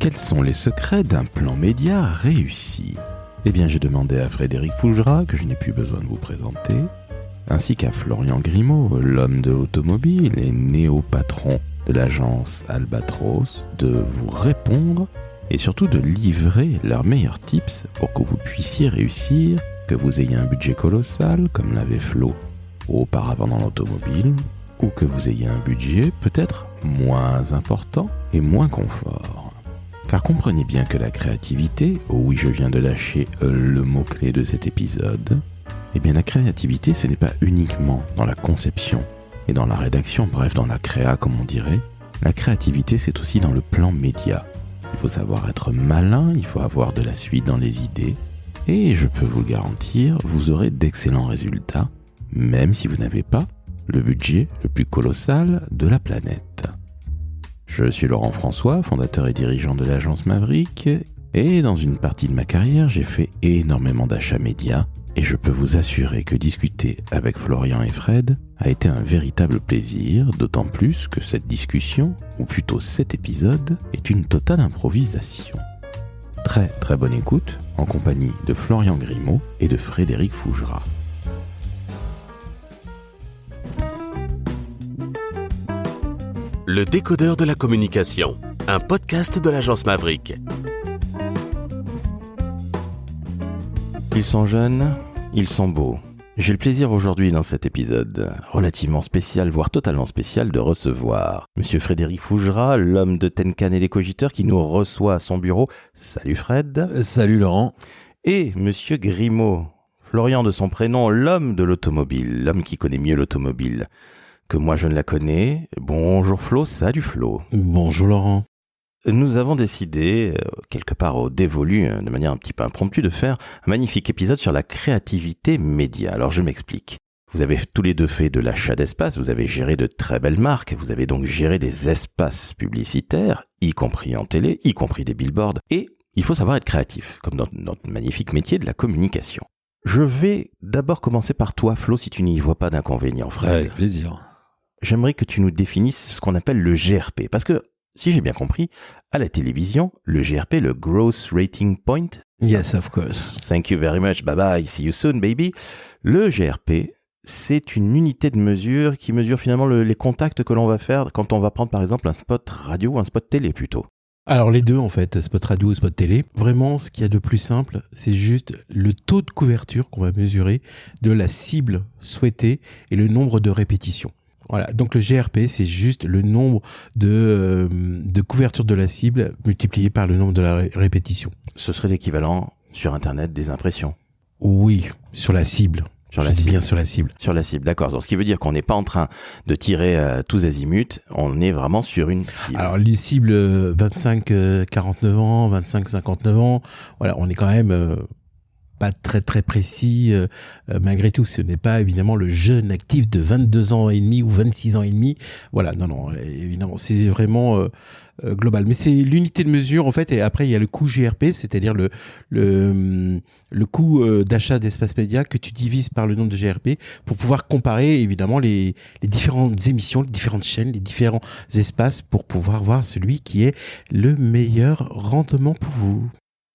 Quels sont les secrets d'un plan média réussi ? Eh bien, j'ai demandé à Frédéric Fougera, que je n'ai plus besoin de vous présenter, ainsi qu'à Florian Grimaud, l'homme de l'automobile et néo-patron de l'agence Albatros, de vous répondre et surtout de livrer leurs meilleurs tips pour que vous puissiez réussir, que vous ayez un budget colossal, comme l'avait Flo auparavant dans l'automobile, ou que vous ayez un budget peut-être moins important et moins confort. Car comprenez bien que la créativité, oh oui, je viens de lâcher le mot-clé de cet épisode, eh bien la créativité, ce n'est pas uniquement dans la conception et dans la rédaction, bref, dans la créa comme on dirait. La créativité, c'est aussi dans le plan média. Il faut savoir être malin, il faut avoir de la suite dans les idées, et je peux vous le garantir, vous aurez d'excellents résultats, même si vous n'avez pas le budget le plus colossal de la planète. Je suis Laurent François, fondateur et dirigeant de l'agence Maverick, et dans une partie de ma carrière, j'ai fait énormément d'achats médias, et je peux vous assurer que discuter avec Florian et Fred a été un véritable plaisir, d'autant plus que cette discussion, ou plutôt cet épisode, est une totale improvisation. Très très bonne écoute, en compagnie de Florian Grimaud et de Frédéric Fougera. Le décodeur de la communication, un podcast de l'agence Maverick. Ils sont jeunes, ils sont beaux. J'ai le plaisir aujourd'hui dans cet épisode relativement spécial, voire totalement spécial, de recevoir Monsieur Frédéric Fougera, l'homme de Tenkan et des Cogiteurs qui nous reçoit à son bureau. Salut Fred. Salut Laurent. Et Monsieur Grimaud, Florian de son prénom, l'homme de l'automobile, l'homme qui connaît mieux l'automobile que moi je ne la connais. Bonjour Flo, salut Flo. Bonjour Laurent. Nous avons décidé, quelque part au dévolu, de manière un petit peu impromptue, de faire un magnifique épisode sur la créativité média. Alors je m'explique. Vous avez tous les deux fait de l'achat d'espace, vous avez géré de très belles marques, vous avez donc géré des espaces publicitaires, y compris en télé, y compris des billboards, et il faut savoir être créatif, comme dans notre magnifique métier de la communication. Je vais d'abord commencer par toi, Flo, si tu n'y vois pas d'inconvénient, Fred. Avec plaisir. J'aimerais que tu nous définisses ce qu'on appelle le GRP, parce que, si j'ai bien compris, à la télévision, le GRP, le Gross Rating Point. Yes, of course. Thank you very much, bye bye, see you soon, baby. Le GRP, c'est une unité de mesure qui mesure finalement les contacts que l'on va faire quand on va prendre par exemple un spot radio ou un spot télé plutôt. Alors les deux en fait, spot radio et spot télé. Vraiment, ce qu'il y a de plus simple, c'est juste le taux de couverture qu'on va mesurer de la cible souhaitée et le nombre de répétitions. Voilà, donc le GRP, c'est juste le nombre de couverture de la cible multiplié par le nombre de la répétition. Ce serait l'équivalent sur Internet des impressions. Oui, sur la cible. Sur la cible. Bien sur la cible. Sur la cible, d'accord. Donc, ce qui veut dire qu'on n'est pas en train de tirer tous azimuts, on est vraiment sur une cible. Alors les cibles 25-49 ans, 25-59 ans, voilà, on est quand même... pas très très précis malgré tout. Ce n'est pas évidemment le jeune actif de 22 ans et demi ou 26 ans et demi. Voilà, non, évidemment, c'est vraiment global. Mais c'est l'unité de mesure en fait. Et après, il y a le coût GRP, c'est-à-dire le coût d'achat d'espace média que tu divises par le nombre de GRP pour pouvoir comparer évidemment les différentes émissions, les différentes chaînes, les différents espaces pour pouvoir voir celui qui est le meilleur rendement pour vous.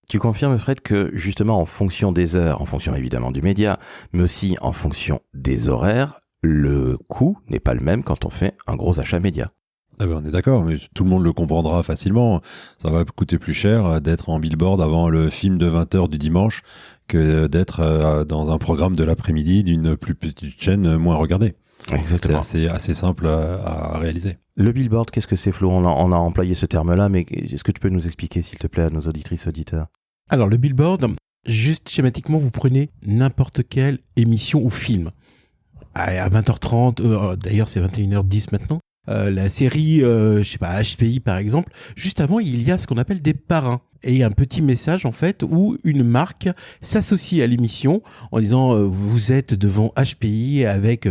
Tu confirmes, Fred, que justement en fonction des heures, en fonction évidemment du média, mais aussi en fonction des horaires, le coût n'est pas le même quand on fait un gros achat média. Ah ben on est d'accord, mais tout le monde le comprendra facilement. Ça va coûter plus cher d'être en billboard avant le film de 20h du dimanche que d'être dans un programme de l'après-midi d'une plus petite chaîne moins regardée. Exactement. C'est assez simple à réaliser. Le billboard, qu'est-ce que c'est, Flo ? On a employé ce terme-là, mais est-ce que tu peux nous expliquer, s'il te plaît, à nos auditrices, auditeurs ? Alors, le billboard, juste schématiquement, vous prenez n'importe quelle émission ou film. À 20h30, d'ailleurs, c'est 21h10 maintenant. La série, je sais pas, HPI par exemple. Juste avant, il y a ce qu'on appelle des parrains. Et un petit message, en fait, où une marque s'associe à l'émission en disant vous êtes devant HPI avec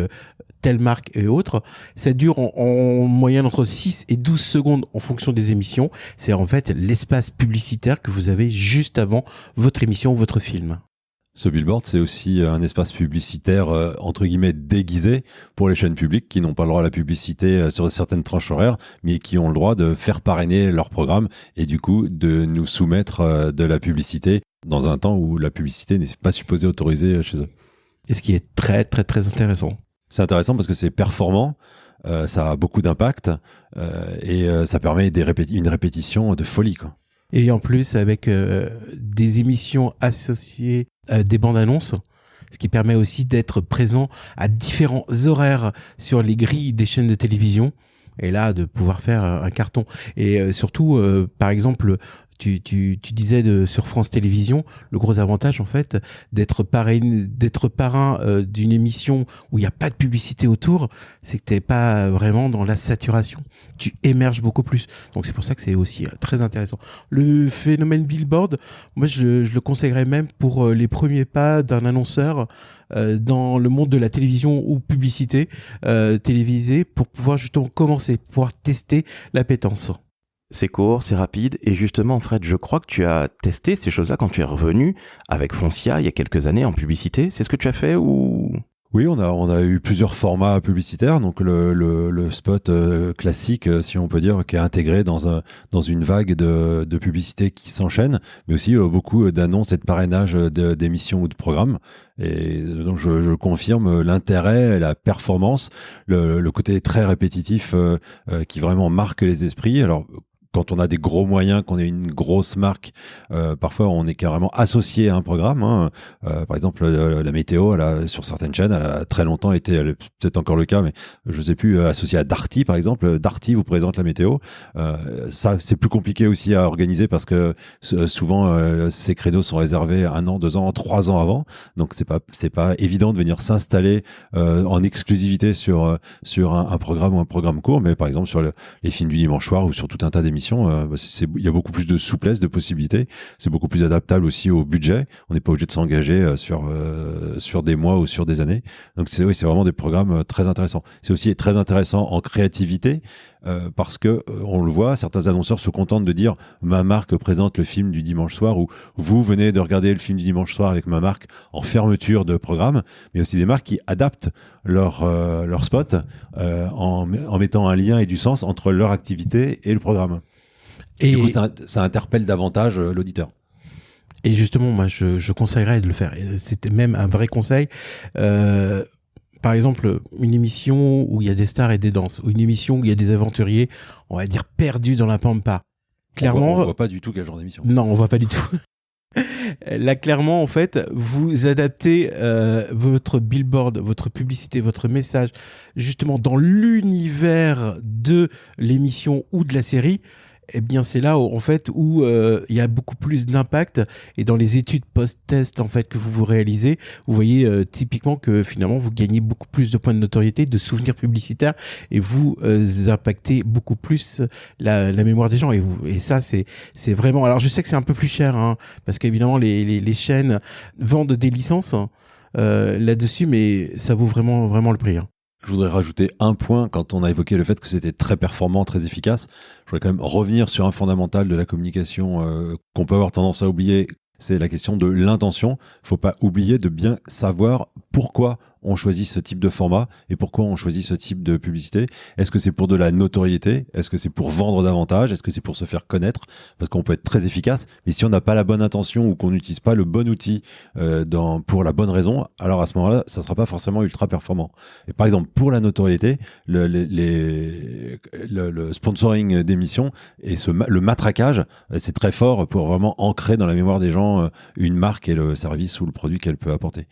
telle marque et autres. Ça dure en moyenne entre 6 et 12 secondes en fonction des émissions. C'est en fait l'espace publicitaire que vous avez juste avant votre émission ou votre film. Ce billboard, c'est aussi un espace publicitaire, entre guillemets, déguisé pour les chaînes publiques qui n'ont pas le droit à la publicité sur certaines tranches horaires, mais qui ont le droit de faire parrainer leur programme et du coup de nous soumettre de la publicité dans un temps où la publicité n'est pas supposée autorisée chez eux. Et ce qui est très, très, très intéressant. C'est intéressant parce que c'est performant, ça a beaucoup d'impact et ça permet une répétition de folie, quoi. Et en plus, avec des émissions associées à des bandes annonces, ce qui permet aussi d'être présent à différents horaires sur les grilles des chaînes de télévision, et là, de pouvoir faire un carton. Et surtout, par exemple, tu disais sur France Télévisions, le gros avantage en fait d'être parrain d'une émission où il n'y a pas de publicité autour, c'est que t'es pas vraiment dans la saturation. Tu émerges beaucoup plus. Donc c'est pour ça que c'est aussi très intéressant. Le phénomène billboard, moi je le conseillerais même pour les premiers pas d'un annonceur dans le monde de la télévision ou publicité télévisée pour pouvoir justement commencer, pouvoir tester l'appétence. C'est court, c'est rapide, et justement, Fred, je crois que tu as testé ces choses-là quand tu es revenu avec Foncia il y a quelques années en publicité. C'est ce que tu as fait ou... Oui, on a eu plusieurs formats publicitaires, donc le spot classique, si on peut dire, qui est intégré dans une vague de publicités qui s'enchaînent, mais aussi beaucoup d'annonces et de parrainage d'émissions ou de programmes. Et donc je confirme l'intérêt, la performance, le côté très répétitif qui vraiment marque les esprits. Alors quand on a des gros moyens, qu'on est une grosse marque, parfois on est carrément associé à un programme. Hein. Par exemple, la météo, sur certaines chaînes, elle a très longtemps été, elle est peut-être encore le cas, mais je sais plus, associé à Darty, par exemple. Darty vous présente la météo. Ça, c'est plus compliqué aussi à organiser parce que souvent ces créneaux sont réservés 1 an, 2 ans, 3 ans avant. Donc c'est pas évident de venir s'installer en exclusivité sur un programme ou un programme court, mais par exemple sur les films du dimanche soir ou sur tout un tas d'émissions. Il y a beaucoup plus de souplesse, de possibilités. C'est beaucoup plus adaptable aussi au budget. On n'est pas obligé de s'engager sur des mois ou sur des années. Donc c'est vraiment des programmes très intéressants. C'est aussi très intéressant en créativité parce que on le voit, certains annonceurs se contentent de dire ma marque présente le film du dimanche soir ou vous venez de regarder le film du dimanche soir avec ma marque en fermeture de programme, mais aussi des marques qui adaptent leur spot en mettant un lien et du sens entre leur activité et le programme. Et du coup, ça interpelle davantage l'auditeur. Et justement, moi, je conseillerais de le faire. C'était même un vrai conseil. Par exemple, une émission où il y a des stars et des danses, ou une émission où il y a des aventuriers, on va dire perdus dans la pampa. Clairement, on voit pas du tout quel genre d'émission. Non, on voit pas du tout. Là, clairement, en fait, vous adaptez votre billboard, votre publicité, votre message, justement dans l'univers de l'émission ou de la série. Eh bien, c'est là où, en fait, où il y a beaucoup plus d'impact. Et dans les études post-test en fait que vous réalisez, vous voyez typiquement que finalement vous gagnez beaucoup plus de points de notoriété, de souvenirs publicitaires, et vous impactez beaucoup plus la mémoire des gens. Et ça, c'est vraiment. Alors, je sais que c'est un peu plus cher, hein, parce qu'évidemment les chaînes vendent des licences là-dessus, mais ça vaut vraiment vraiment le prix. Hein. Je voudrais rajouter un point quand on a évoqué le fait que c'était très performant, très efficace. Je voudrais quand même revenir sur un fondamental de la communication qu'on peut avoir tendance à oublier. C'est la question de l'intention. Faut pas oublier de bien savoir pourquoi on choisit ce type de format et pourquoi on choisit ce type de publicité. Est-ce que c'est pour de la notoriété? Est-ce que c'est pour vendre davantage? Est-ce que c'est pour se faire connaître? Parce qu'on peut être très efficace, mais si on n'a pas la bonne intention ou qu'on n'utilise pas le bon outil pour la bonne raison, alors à ce moment-là, ça sera pas forcément ultra performant. Et par exemple, pour la notoriété, le sponsoring d'émissions et le matraquage, c'est très fort pour vraiment ancrer dans la mémoire des gens une marque et le service ou le produit qu'elle peut apporter.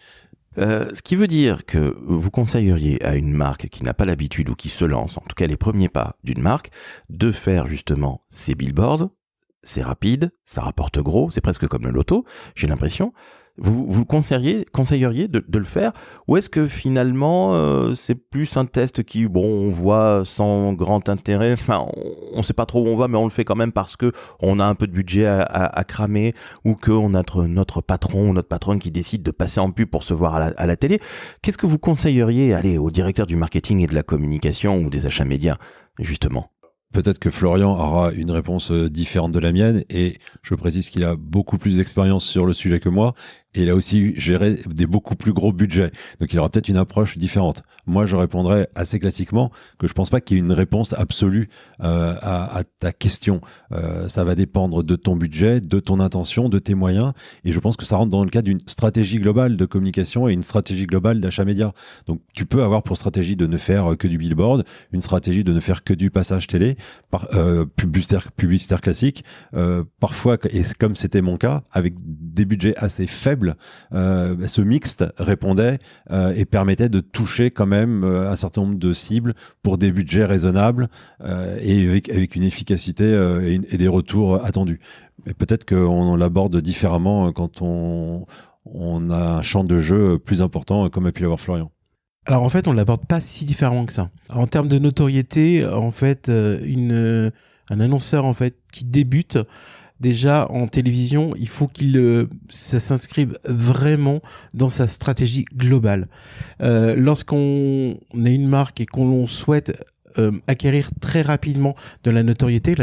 Ce qui veut dire que vous conseilleriez à une marque qui n'a pas l'habitude ou qui se lance, en tout cas les premiers pas d'une marque, de faire justement ces billboards. C'est rapide, ça rapporte gros, c'est presque comme le loto, j'ai l'impression. Vous conseilleriez de le faire, ou est-ce que finalement c'est plus un test qui, on voit sans grand intérêt, enfin on sait pas trop où on va, mais on le fait quand même parce que on a un peu de budget à cramer, ou qu'on a notre patron ou notre patronne qui décide de passer en pub pour se voir à la télé. Qu'est-ce que vous conseilleriez, au directeur du marketing et de la communication ou des achats médias, justement? Peut-être que Florian aura une réponse différente de la mienne, et je précise qu'il a beaucoup plus d'expérience sur le sujet que moi, et il a aussi géré des beaucoup plus gros budgets. Donc il aura peut-être une approche différente. Moi, je répondrais assez classiquement que je pense pas qu'il y ait une réponse absolue à ta question. Ça va dépendre de ton budget, de ton intention, de tes moyens, et je pense que ça rentre dans le cadre d'une stratégie globale de communication et une stratégie globale d'achat média. Donc tu peux avoir pour stratégie de ne faire que du billboard, une stratégie de ne faire que du passage télé, publicitaire classique, parfois, et comme c'était mon cas, avec des budgets assez faibles, ce mixte répondait et permettait de toucher quand même un certain nombre de cibles pour des budgets raisonnables et avec une efficacité et des retours attendus. Mais peut-être qu'on l'aborde différemment quand on a un champ de jeu plus important, comme a pu l'avoir Florian. Alors en fait, on ne l'aborde pas si différemment que ça. En termes de notoriété, en fait, un annonceur en fait qui débute déjà en télévision, il faut ça s'inscrive vraiment dans sa stratégie globale. Lorsqu'on est une marque et qu'on souhaite acquérir très rapidement de la notoriété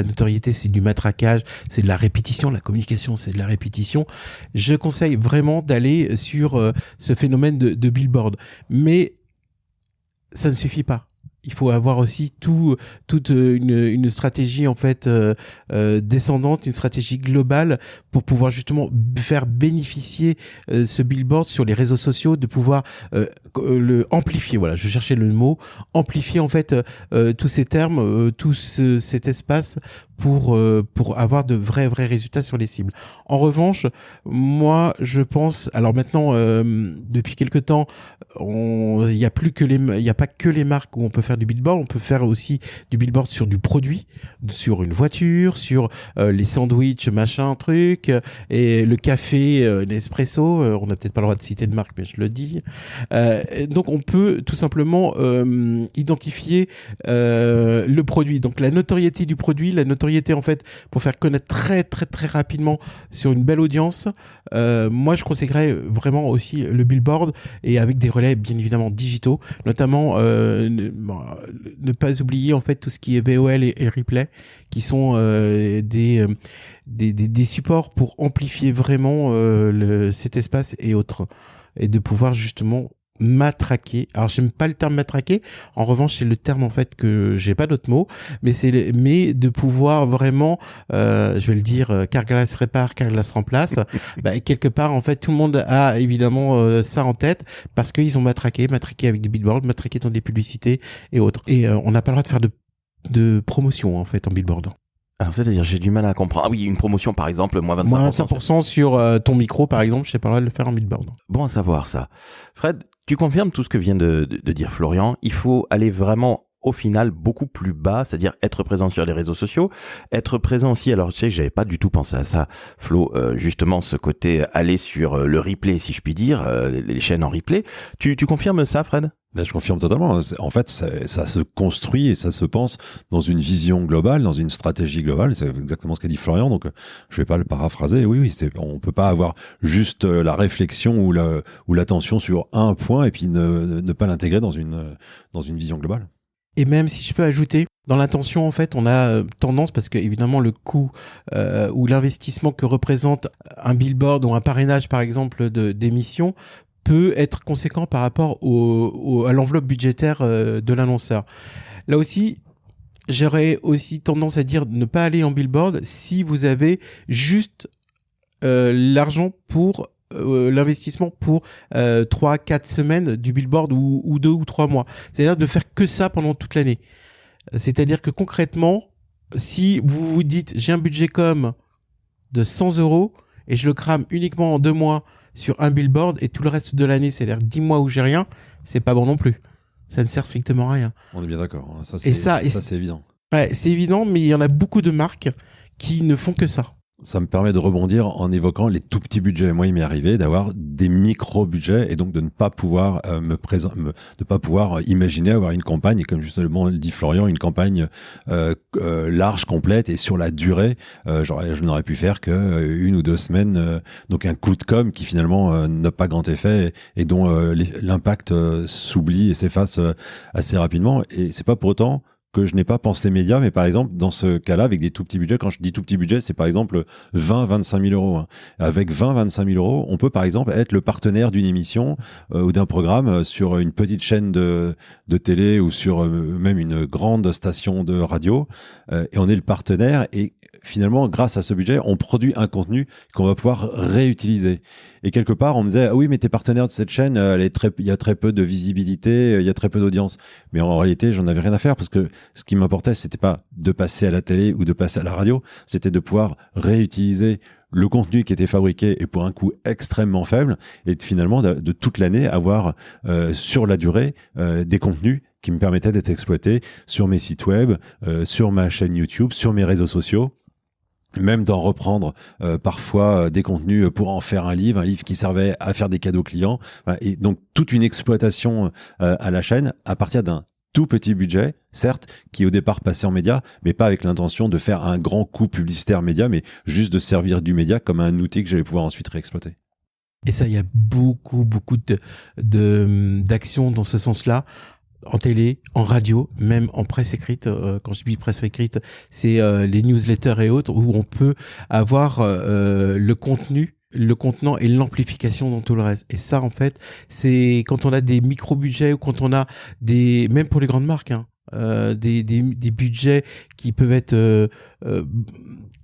c'est du matraquage, c'est de la répétition, la communication c'est de la répétition, je conseille vraiment d'aller sur ce phénomène de billboard. Mais ça ne suffit pas. Il faut avoir aussi toute une stratégie en fait descendante, une stratégie globale pour pouvoir justement faire bénéficier ce billboard sur les réseaux sociaux, de pouvoir le amplifier. Voilà, je cherchais le mot amplifier en fait tous ces termes, cet espace pour avoir de vrais résultats sur les cibles. En revanche, moi je pense, alors maintenant depuis quelque temps, il y a pas que les marques où on peut faire du billboard, on peut faire aussi du billboard sur du produit, sur une voiture, sur les sandwichs, machin, truc, et le café, Nespresso, on n'a peut-être pas le droit de citer de marque, mais je le dis. Donc on peut tout simplement identifier le produit. Donc la notoriété du produit, la notoriété en fait pour faire connaître très rapidement sur une belle audience. Moi je conseillerais vraiment aussi le billboard, et avec des relais bien évidemment digitaux, notamment ne pas oublier en fait tout ce qui est VOL et replay, qui sont des supports pour amplifier vraiment cet espace et autres, et de pouvoir justement matraquer. Alors j'aime pas le terme matraquer, en revanche c'est le terme en fait que j'ai pas d'autre mot, mais de pouvoir vraiment je vais le dire, Carglass répare, Carglass remplace. Quelque part en fait tout le monde a évidemment ça en tête, parce qu'ils ont matraqué avec des billboards, matraqué dans des publicités et autres, et on n'a pas le droit de faire de promotion en fait en billboard. Alors, c'est-à-dire, j'ai du mal à comprendre. Ah oui, une promotion, par exemple, moins 25%. Moins 25% sur ton micro, par exemple, je sais pas le droit de le faire en billboard. Bon à savoir, ça. Fred, tu confirmes tout ce que vient de dire Florian. Il faut aller vraiment, au final, beaucoup plus bas, c'est-à-dire être présent sur les réseaux sociaux, être présent aussi. Alors, tu sais, j'avais pas du tout pensé à ça, Flo, justement, ce côté aller sur le replay, si je puis dire, les chaînes en replay. Tu confirmes ça, Fred? Je confirme totalement. En fait, ça se construit et ça se pense dans une vision globale, dans une stratégie globale. C'est exactement ce qu'a dit Florian, donc je vais pas le paraphraser. Oui, on peut pas avoir juste la réflexion ou l'attention sur un point et puis ne pas l'intégrer dans une vision globale. Et même si je peux ajouter, dans l'intention, en fait, on a tendance, parce que évidemment le coût ou l'investissement que représente un billboard ou un parrainage, par exemple, d'émissions, peut être conséquent par rapport à l'enveloppe budgétaire de l'annonceur. Là aussi, j'aurais aussi tendance à dire de ne pas aller en billboard si vous avez juste l'argent pour l'investissement pour 3-4 semaines du billboard ou 2 ou 3 mois. C'est-à-dire de faire que ça pendant toute l'année. C'est-à-dire que concrètement, si vous vous dites j'ai un budget com de 100 € et je le crame uniquement en 2 mois sur un billboard et tout le reste de l'année, c'est-à-dire 10 mois où j'ai rien, c'est pas bon non plus. Ça ne sert strictement à rien. On est bien d'accord. Ça, c'est évident. Ouais, c'est évident, mais il y en a beaucoup de marques qui ne font que ça. Ça me permet de rebondir en évoquant les tout petits budgets. Moi, il m'est arrivé d'avoir des micro-budgets et donc de ne pas pouvoir de pas pouvoir imaginer avoir une campagne, et comme justement le dit Florian, une campagne large, complète et sur la durée. Je n'aurais pu faire que 1 ou 2 semaines. Donc un coup de com' qui finalement n'a pas grand effet et dont l'impact s'oublie et s'efface assez rapidement. Et c'est pas pour autant que je n'ai pas pensé média, mais par exemple, dans ce cas-là, avec des tout petits budgets, quand je dis tout petit budget, c'est par exemple 20-25 000 euros. Hein. Avec 20-25 000 euros, on peut par exemple être le partenaire d'une émission ou d'un programme sur une petite chaîne de télé ou sur même une grande station de radio, et on est le partenaire, et finalement, grâce à ce budget, on produit un contenu qu'on va pouvoir réutiliser. Et quelque part, on me disait, ah oui, mais t'es partenaire de cette chaîne, il y a très peu de visibilité, il y a très peu d'audience. Mais en réalité, j'en avais rien à faire, parce que ce qui m'importait, c'était pas de passer à la télé ou de passer à la radio, c'était de pouvoir réutiliser le contenu qui était fabriqué et pour un coût extrêmement faible, et finalement de toute l'année avoir sur la durée des contenus qui me permettaient d'être exploités sur mes sites web, sur ma chaîne YouTube, sur mes réseaux sociaux. Même d'en reprendre parfois des contenus pour en faire un livre qui servait à faire des cadeaux clients. Et donc toute une exploitation à la chaîne à partir d'un tout petit budget, certes, qui au départ passait en média, mais pas avec l'intention de faire un grand coup publicitaire média, mais juste de servir du média comme un outil que j'allais pouvoir ensuite réexploiter. Et ça, il y a beaucoup d'actions dans ce sens-là. En télé, en radio, même en presse écrite. Quand je dis presse écrite, c'est les newsletters et autres, où on peut avoir le contenu, le contenant et l'amplification dans tout le reste. Et ça, en fait, c'est quand on a des micro-budgets ou quand on a des, même pour les grandes marques, hein, des budgets qui peuvent être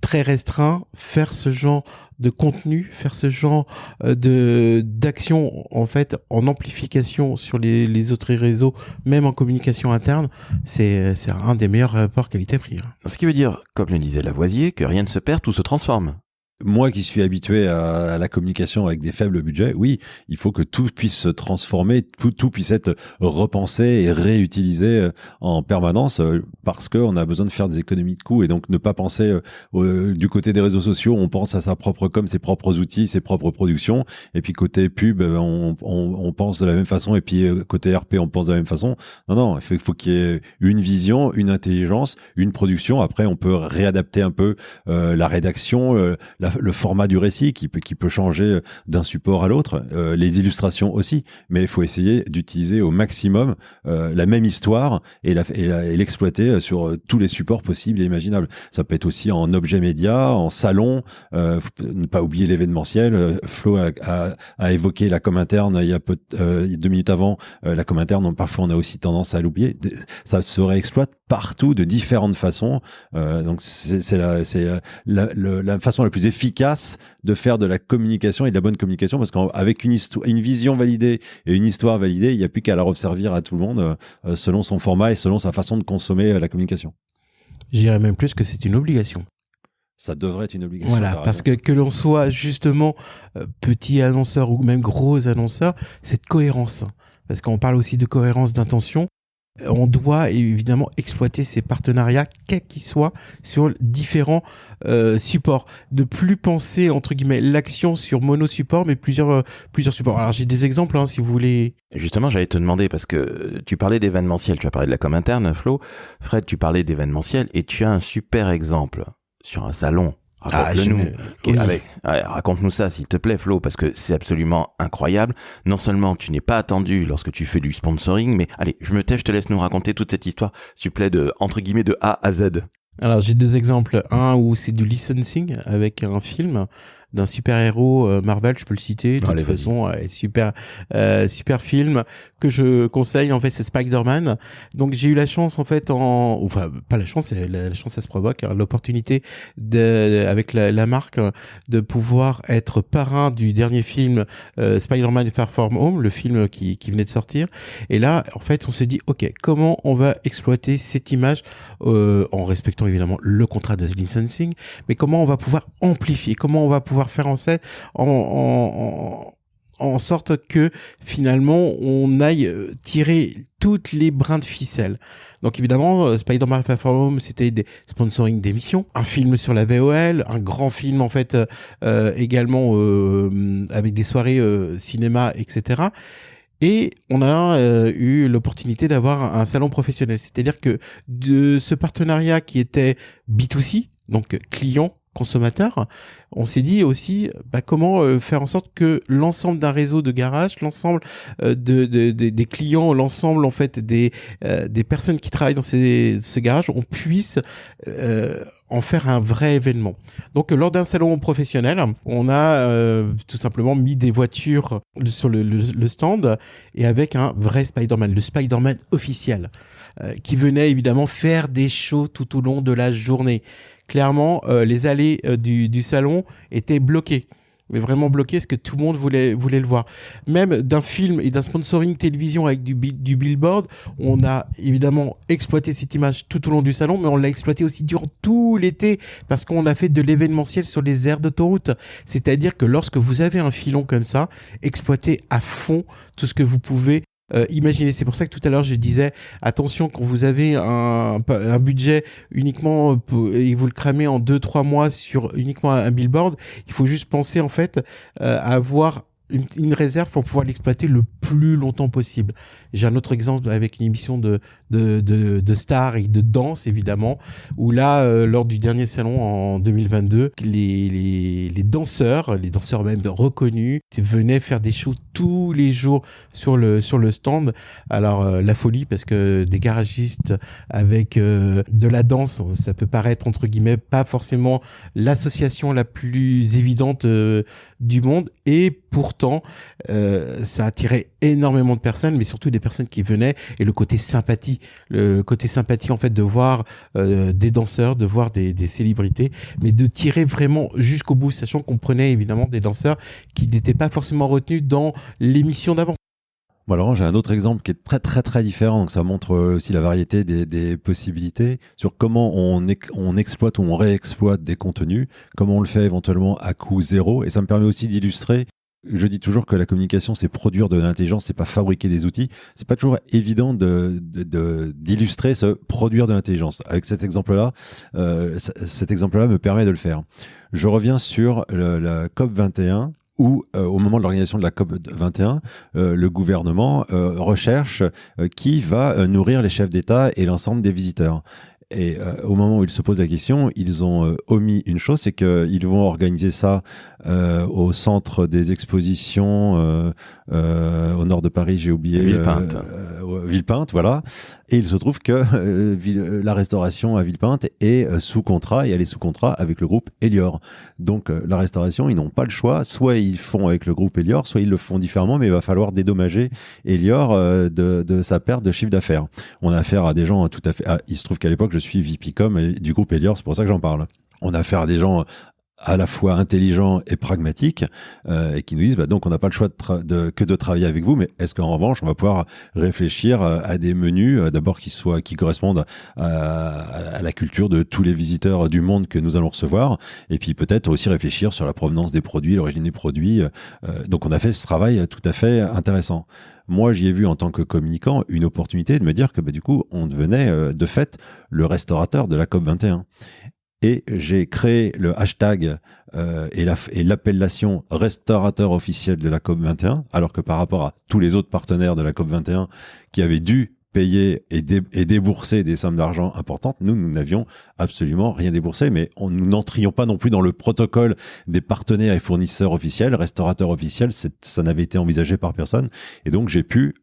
très restreints, faire ce genre de contenu, faire ce genre d'action en fait en amplification sur les autres réseaux, même en communication interne, c'est un des meilleurs rapports qualité-prix. Hein. Ce qui veut dire, comme le disait Lavoisier, que rien ne se perd, tout se transforme. Moi qui suis habitué à la communication avec des faibles budgets, oui, il faut que tout puisse se transformer, tout puisse être repensé et réutilisé en permanence, parce qu'on a besoin de faire des économies de coûts, et donc ne pas penser du côté des réseaux sociaux, on pense à sa propre com, ses propres outils, ses propres productions, et puis côté pub, on pense de la même façon, et puis côté RP, on pense de la même façon. Non, il faut qu'il y ait une vision, une intelligence, une production. Après, on peut réadapter un peu la rédaction, le format du récit qui peut changer d'un support à l'autre, les illustrations aussi, mais il faut essayer d'utiliser au maximum la même histoire et l'exploiter sur tous les supports possibles et imaginables. Ça peut être aussi en objet média, en salon, ne pas oublier l'événementiel. Flo a évoqué la com interne il y a 2 minutes avant. La com interne, parfois on a aussi tendance à l'oublier. Ça se réexploite partout de différentes façons. Donc c'est la façon la plus efficace de faire de la communication et de la bonne communication, parce qu'avec une vision validée et une histoire validée, il n'y a plus qu'à la resservir à tout le monde selon son format et selon sa façon de consommer la communication. Je dirais même plus que c'est une obligation. Ça devrait être une obligation. Voilà, parce que l'on soit justement petit annonceur ou même gros annonceur, cette cohérence. Parce qu'on parle aussi de cohérence d'intention. On doit évidemment exploiter ces partenariats, quels qu'ils soient, sur différents supports. Ne plus penser, entre guillemets, l'action sur monosupport, mais plusieurs supports. Alors, j'ai des exemples, hein, si vous voulez. Justement, j'allais te demander, parce que tu parlais d'événementiel, tu as parlé de la com interne, Flo. Fred, tu parlais d'événementiel, et tu as un super exemple sur un salon. Raconte-nous ça, s'il te plaît, Flo, parce que c'est absolument incroyable. Non seulement tu n'es pas attendu lorsque tu fais du sponsoring, mais allez, je te laisse nous raconter toute cette histoire, s'il te plaît, entre guillemets, de A à Z. Alors, j'ai 2 exemples. Un où c'est du licensing avec un film d'un super-héros Marvel, je peux le citer. De toute façon, super film que je conseille. En fait, c'est Spider-Man. Donc, j'ai eu la chance, en fait, enfin, pas la chance, la chance, ça se provoque, hein, l'opportunité avec la marque de pouvoir être parrain du dernier film Spider-Man Far From Home, le film qui venait de sortir. Et là, en fait, on s'est dit, OK, comment on va exploiter cette image en respectant évidemment le contrat de licensing, mais comment on va pouvoir amplifier, comment on va pouvoir faire en sorte que finalement on aille tirer toutes les brins de ficelle. Donc évidemment, Spider-Man Far From Home, c'était des sponsoring d'émissions, un film sur la VOL, un grand film en fait également avec des soirées cinéma, etc. Et on a eu l'opportunité d'avoir un salon professionnel. C'est-à-dire que de ce partenariat qui était B2C, donc client consommateurs, on s'est dit aussi comment faire en sorte que l'ensemble d'un réseau de garages, l'ensemble des clients, l'ensemble en fait des personnes qui travaillent dans ce garage, on puisse en faire un vrai événement. Donc lors d'un salon professionnel, on a tout simplement mis des voitures sur le stand et avec un vrai Spider-Man, le Spider-Man officiel, qui venait évidemment faire des shows tout au long de la journée. Clairement, les allées du salon étaient bloquées. Mais vraiment bloquées parce que tout le monde voulait le voir. Même d'un film et d'un sponsoring télévision avec du billboard, on a évidemment exploité cette image tout au long du salon, mais on l'a exploité aussi durant tout l'été parce qu'on a fait de l'événementiel sur les aires d'autoroute. C'est-à-dire que lorsque vous avez un filon comme ça, exploitez à fond tout ce que vous pouvez imaginez. C'est pour ça que tout à l'heure je disais attention quand vous avez un budget uniquement et vous le cramez en 2-3 mois sur uniquement un billboard, il faut juste penser en fait à avoir une réserve pour pouvoir l'exploiter le plus longtemps possible. J'ai un autre exemple avec une émission de stars et de danse, évidemment, où là, lors du dernier salon en 2022, les danseurs même reconnus, venaient faire des shows tous les jours sur le stand. Alors, la folie, parce que des garagistes avec de la danse, ça peut paraître, entre guillemets, pas forcément l'association la plus évidente du monde, et pourtant ça attirait énormément de personnes, mais surtout des personnes qui venaient, et le côté sympathie en fait de voir des danseurs, de voir des célébrités, mais de tirer vraiment jusqu'au bout, sachant qu'on prenait évidemment des danseurs qui n'étaient pas forcément retenus dans l'émission d'avant. Bon alors j'ai un autre exemple qui est très très très différent, donc ça montre aussi la variété des possibilités sur comment on exploite ou on réexploite des contenus, comment on le fait éventuellement à coût zéro, et ça me permet aussi d'illustrer. Je dis toujours que la communication, c'est produire de l'intelligence, c'est pas fabriquer des outils. C'est pas toujours évident d'illustrer ce produire de l'intelligence. Avec cet exemple-là me permet de le faire. Je reviens sur la COP 21. Où, au moment de l'organisation de la COP 21, le gouvernement recherche qui va nourrir les chefs d'État et l'ensemble des visiteurs. Et au moment où ils se posent la question, ils ont omis une chose, c'est qu'ils vont organiser ça au centre des expositions au nord de Paris, j'ai oublié. Villepinte. Villepinte, voilà. Et il se trouve que la restauration à Villepinte est sous contrat, et elle est sous contrat avec le groupe Elior. Donc la restauration, ils n'ont pas le choix. Soit ils font avec le groupe Elior, soit ils le font différemment, mais il va falloir dédommager Elior de sa perte de chiffre d'affaires. On a affaire à des gens tout à fait... il se trouve qu'à l'époque, je suis VP-Com du groupe Elior, c'est pour ça que j'en parle. On a affaire à des gens à la fois intelligents et pragmatiques et qui nous disent donc on n'a pas le choix que de travailler avec vous, mais est-ce qu'en revanche on va pouvoir réfléchir à des menus d'abord qui correspondent à la culture de tous les visiteurs du monde que nous allons recevoir, et puis peut-être aussi réfléchir sur la provenance des produits, l'origine des produits. Donc on a fait ce travail tout à fait intéressant. Moi, j'y ai vu en tant que communicant une opportunité de me dire que du coup, on devenait de fait le restaurateur de la COP 21. Et j'ai créé le hashtag et l'appellation restaurateur officiel de la COP 21, alors que par rapport à tous les autres partenaires de la COP 21 qui avaient dû payer et débourser des sommes d'argent importantes, nous n'avions absolument rien déboursé, mais nous n'entrions pas non plus dans le protocole des partenaires et fournisseurs officiels, restaurateurs officiels, ça n'avait été envisagé par personne, et donc j'ai pu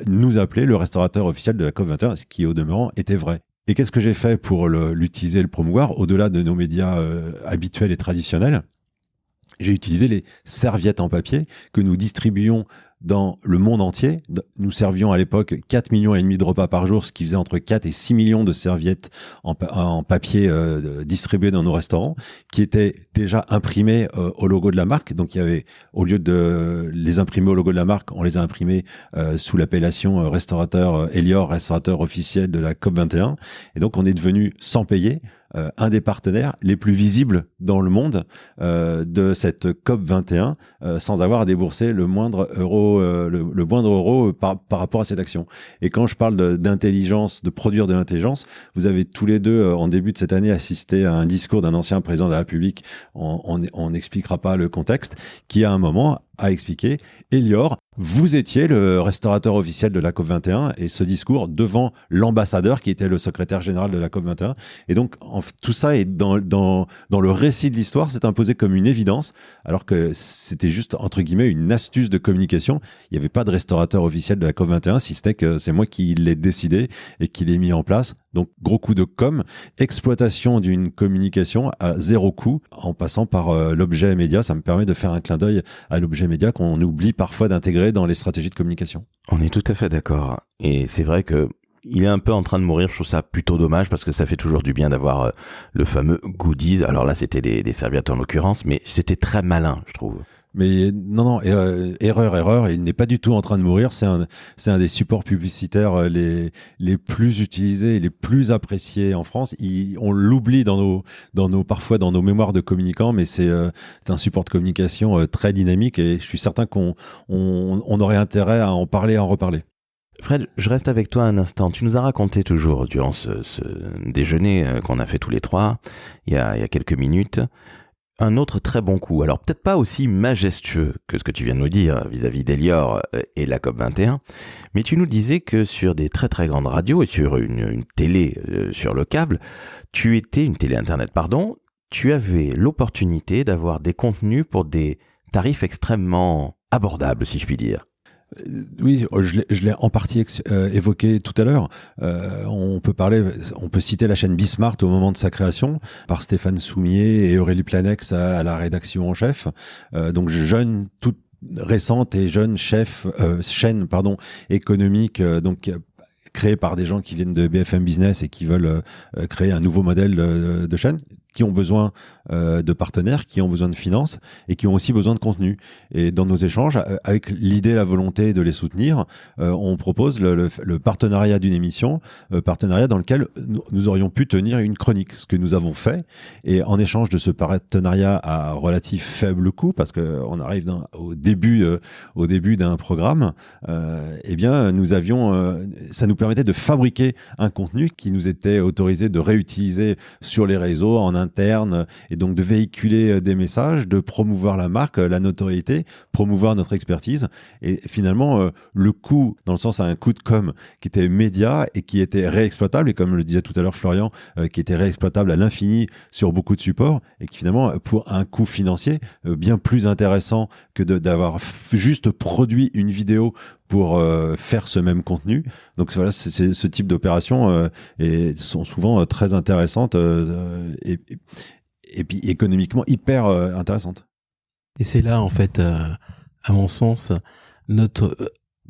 nous appeler le restaurateur officiel de la COP 21, ce qui au demeurant était vrai. Et qu'est-ce que j'ai fait pour l'utiliser, le promouvoir, au-delà de nos médias habituels et traditionnels? J'ai utilisé les serviettes en papier que nous distribuions dans le monde entier. Nous servions à l'époque 4,5 millions de repas par jour, ce qui faisait entre 4 et 6 millions de serviettes en papier distribuées dans nos restaurants, qui étaient déjà imprimées au logo de la marque. Donc il y avait, au lieu de les imprimer au logo de la marque, on les a imprimées sous l'appellation restaurateur Elior, restaurateur officiel de la COP 21. Et donc on est devenu, sans payer, un des partenaires les plus visibles dans le monde de cette COP 21 sans avoir à débourser le moindre euro par rapport à cette action. Et quand je parle d'intelligence, de produire de l'intelligence, vous avez tous les deux en début de cette année assisté à un discours d'un ancien président de la République, on n'expliquera pas le contexte, qui à un moment a expliqué, Elior, vous étiez le restaurateur officiel de la COP21 et ce discours devant l'ambassadeur qui était le secrétaire général de la COP21. Et donc, tout ça est dans le récit de l'histoire, c'est imposé comme une évidence, alors que c'était juste, entre guillemets, une astuce de communication. Il n'y avait pas de restaurateur officiel de la COP21, si c'était que c'est moi qui l'ai décidé et qui l'ai mis en place. Donc, gros coup de com', exploitation d'une communication à zéro coût en passant par l'objet média. Ça me permet de faire un clin d'œil à l'objet média qu'on oublie parfois d'intégrer dans les stratégies de communication. On est tout à fait d'accord. Et c'est vrai que il est un peu en train de mourir. Je trouve ça plutôt dommage parce que ça fait toujours du bien d'avoir le fameux goodies. Alors là, c'était des serviettes en l'occurrence, mais c'était très malin, je trouve. Mais non, erreur. Il n'est pas du tout en train de mourir. C'est un des supports publicitaires les plus utilisés, et les plus appréciés en France. On l'oublie parfois dans nos mémoires de communicants, mais c'est un support de communication très dynamique et je suis certain qu'on aurait intérêt à en parler, à en reparler. Fred, je reste avec toi un instant. Tu nous as raconté toujours durant ce déjeuner qu'on a fait tous les trois, il y a quelques minutes, un autre très bon coup. Alors peut-être pas aussi majestueux que ce que tu viens de nous dire vis-à-vis d'Elior et la COP21, mais tu nous disais que sur des très très grandes radios et sur une télé sur le câble, une télé internet pardon, tu avais l'opportunité d'avoir des contenus pour des tarifs extrêmement abordables, si je puis dire. Oui, je l'ai en partie évoqué tout à l'heure. On peut citer la chaîne Bismart au moment de sa création par Stéphane Soumier et Aurélie Planex à la rédaction en chef. Donc jeune, toute récente et jeune chaîne économique donc créée par des gens qui viennent de BFM Business et qui veulent créer un nouveau modèle de chaîne, qui ont besoin de partenaires, qui ont besoin de finances et qui ont aussi besoin de contenu. Et dans nos échanges, avec l'idée, la volonté de les soutenir, on propose le partenariat d'une émission, partenariat dans lequel nous aurions pu tenir une chronique, ce que nous avons fait. Et en échange de ce partenariat à relatif faible coût, parce qu'on arrive au début d'un programme, eh bien, ça nous permettait de fabriquer un contenu qui nous était autorisé de réutiliser sur les réseaux, en interne, et donc de véhiculer des messages, de promouvoir la marque, la notoriété, promouvoir notre expertise. Et finalement, le coût, dans le sens à un coût de com qui était média et qui était réexploitable, et comme le disait tout à l'heure Florian, qui était réexploitable à l'infini sur beaucoup de supports, et qui finalement, pour un coût financier bien plus intéressant que d'avoir juste produit une vidéo pour faire ce même contenu. Donc voilà, c'est ce type d'opérations sont souvent très intéressantes et puis économiquement hyper intéressantes. Et c'est là, en fait, à mon sens, notre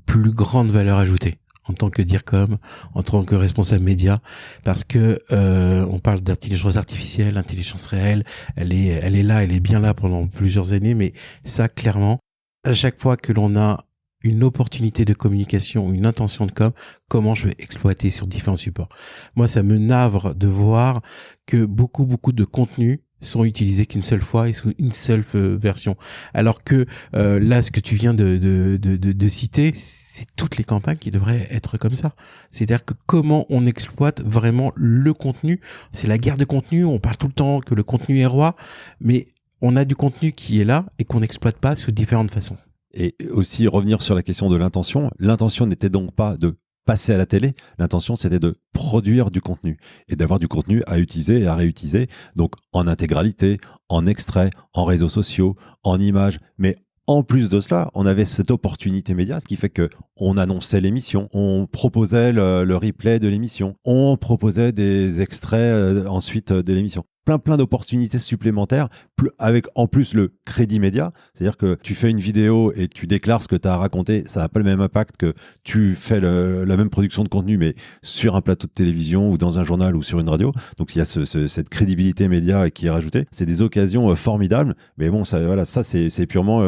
plus grande valeur ajoutée en tant que DIRCOM, en tant que responsable média, parce que on parle d'intelligence artificielle, intelligence réelle, elle est là, elle est bien là pendant plusieurs années, mais ça, clairement, à chaque fois que l'on a une opportunité de communication, une intention de com, comment je vais exploiter sur différents supports. Moi, ça me navre de voir que beaucoup de contenus sont utilisés qu'une seule fois et sous une seule version. Alors que là, ce que tu viens de citer, c'est toutes les campagnes qui devraient être comme ça. C'est-à-dire que comment on exploite vraiment le contenu. C'est la guerre de contenu, on parle tout le temps que le contenu est roi, mais on a du contenu qui est là et qu'on n'exploite pas sous différentes façons. Et aussi revenir sur la question de l'intention. L'intention n'était donc pas de passer à la télé. L'intention, c'était de produire du contenu et d'avoir du contenu à utiliser et à réutiliser. Donc, en intégralité, en extrait, en réseaux sociaux, en images. Mais en plus de cela, on avait cette opportunité média, ce qui fait que on annonçait l'émission, on proposait le replay de l'émission, on proposait des extraits ensuite de l'émission. Plein d'opportunités supplémentaires avec en plus le crédit média, c'est-à-dire que tu fais une vidéo et tu déclares ce que tu as raconté, ça n'a pas le même impact que tu fais la même production de contenu mais sur un plateau de télévision ou dans un journal ou sur une radio. Donc il y a cette crédibilité média qui est rajoutée. C'est des occasions formidables, mais bon, ça c'est purement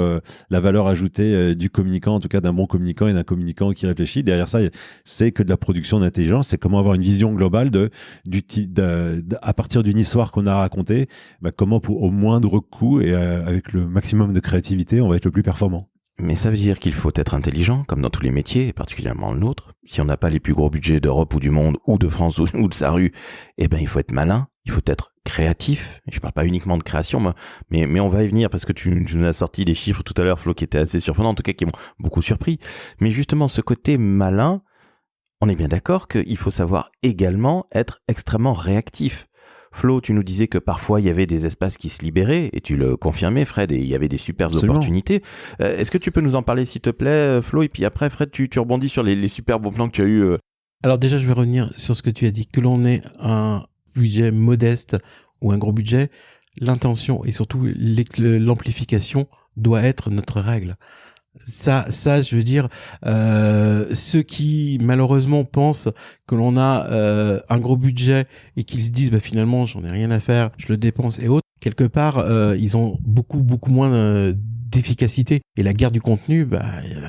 la valeur ajoutée du communicant, en tout cas d'un bon communicant et d'un communicant qui réfléchit. Derrière ça, c'est que de la production d'intelligence, c'est comment avoir une vision globale à partir d'une histoire qu'on a raconté, comment au moindre coût et avec le maximum de créativité, on va être le plus performant. Mais ça veut dire qu'il faut être intelligent, comme dans tous les métiers, et particulièrement le nôtre. Si on n'a pas les plus gros budgets d'Europe ou du monde, ou de France ou de sa rue, eh ben il faut être malin, il faut être créatif. Et je parle pas uniquement de création, mais on va y venir parce que tu nous as sorti des chiffres tout à l'heure, Flo, qui étaient assez surprenants, en tout cas qui m'ont beaucoup surpris. Mais justement, ce côté malin, on est bien d'accord qu'il faut savoir également être extrêmement réactif. Flo, tu nous disais que parfois il y avait des espaces qui se libéraient, et tu le confirmais, Fred, et il y avait des superbes opportunités. Est-ce que tu peux nous en parler, s'il te plaît, Flo? Et puis après, Fred, tu rebondis sur les super bons plans que tu as eus. Alors déjà, je vais revenir sur ce que tu as dit, que l'on ait un budget modeste ou un gros budget, l'intention et surtout l'amplification doit être notre règle. Ça, je veux dire, ceux qui malheureusement pensent que l'on a un gros budget et qu'ils se disent finalement j'en ai rien à faire, je le dépense et autres, quelque part ils ont beaucoup moins d'efficacité. Et la guerre du contenu,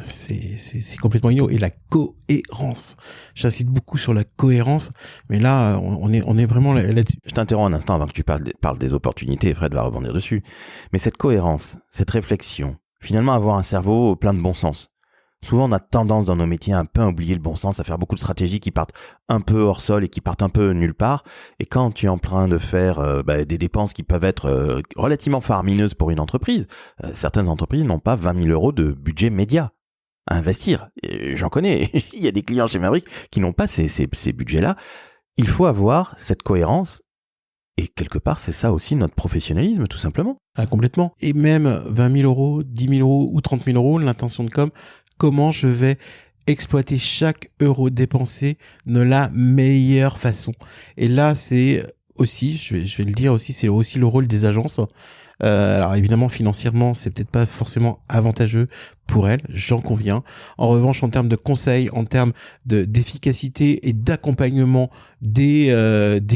c'est complètement idiot. Et la cohérence, j'insiste beaucoup sur la cohérence, mais là on est vraiment là-dessus. Je t'interromps un instant avant que tu parles des opportunités, Fred va rebondir dessus. Mais cette cohérence, cette réflexion, finalement avoir un cerveau plein de bon sens. Souvent on a tendance dans nos métiers à un peu oublier le bon sens, à faire beaucoup de stratégies qui partent un peu hors sol et qui partent un peu nulle part. Et quand tu es en train de faire des dépenses qui peuvent être relativement faramineuses pour une entreprise, certaines entreprises n'ont pas 20 000 euros de budget média à investir. J'en connais, il y a des clients chez Maverick qui n'ont pas ces budgets-là. Il faut avoir cette cohérence. Et quelque part, c'est ça aussi notre professionnalisme, tout simplement. Ah, complètement. Et même 20 000 euros, 10 000 euros ou 30 000 euros, l'intention de com, comment je vais exploiter chaque euro dépensé de la meilleure façon. Et là, c'est aussi, je vais le dire aussi, c'est aussi le rôle des agences. Alors évidemment, financièrement, c'est peut-être pas forcément avantageux pour elles, j'en conviens. En revanche, en termes de conseils, en termes d'efficacité et d'accompagnement des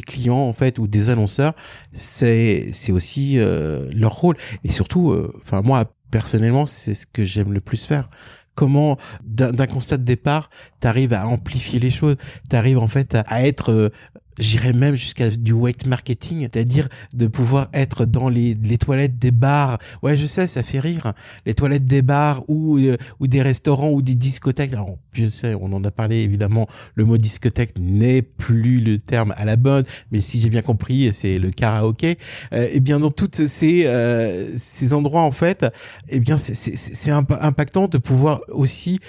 clients en fait ou des annonceurs, c'est aussi leur rôle. Et surtout, moi personnellement, c'est ce que j'aime le plus faire. Comment d'un constat de départ, t'arrives à amplifier les choses, t'arrives en fait à être j'irais même jusqu'à du weight marketing, c'est-à-dire de pouvoir être dans les toilettes des bars. Ouais, je sais, ça fait rire. Les toilettes des bars ou des restaurants ou des discothèques. Alors, je sais, on en a parlé évidemment. Le mot discothèque n'est plus le terme à la mode, mais si j'ai bien compris, c'est le karaoké. Et bien dans toutes ces endroits en fait, eh bien c'est impactant de pouvoir aussi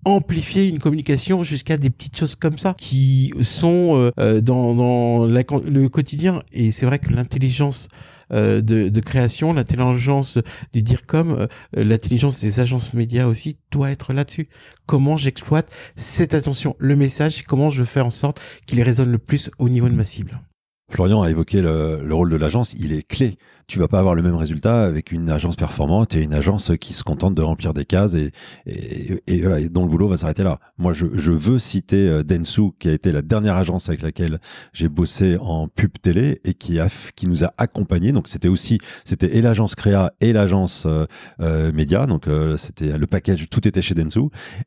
amplifier une communication jusqu'à des petites choses comme ça qui sont dans le quotidien. Et c'est vrai que l'intelligence de création, l'intelligence du DIRCOM, l'intelligence des agences médias aussi doit être là-dessus. Comment j'exploite cette attention, le message, comment je fais en sorte qu'il résonne le plus au niveau de ma cible. Florian a évoqué le rôle de l'agence, il est clé. Tu vas pas avoir le même résultat avec une agence performante et une agence qui se contente de remplir des cases et voilà, et dont le boulot va s'arrêter là. Moi, je veux citer Dentsu, qui a été la dernière agence avec laquelle j'ai bossé en pub télé et qui nous a accompagnés. Donc c'était et l'agence créa et l'agence média. Donc c'était le package, tout était chez Dentsu,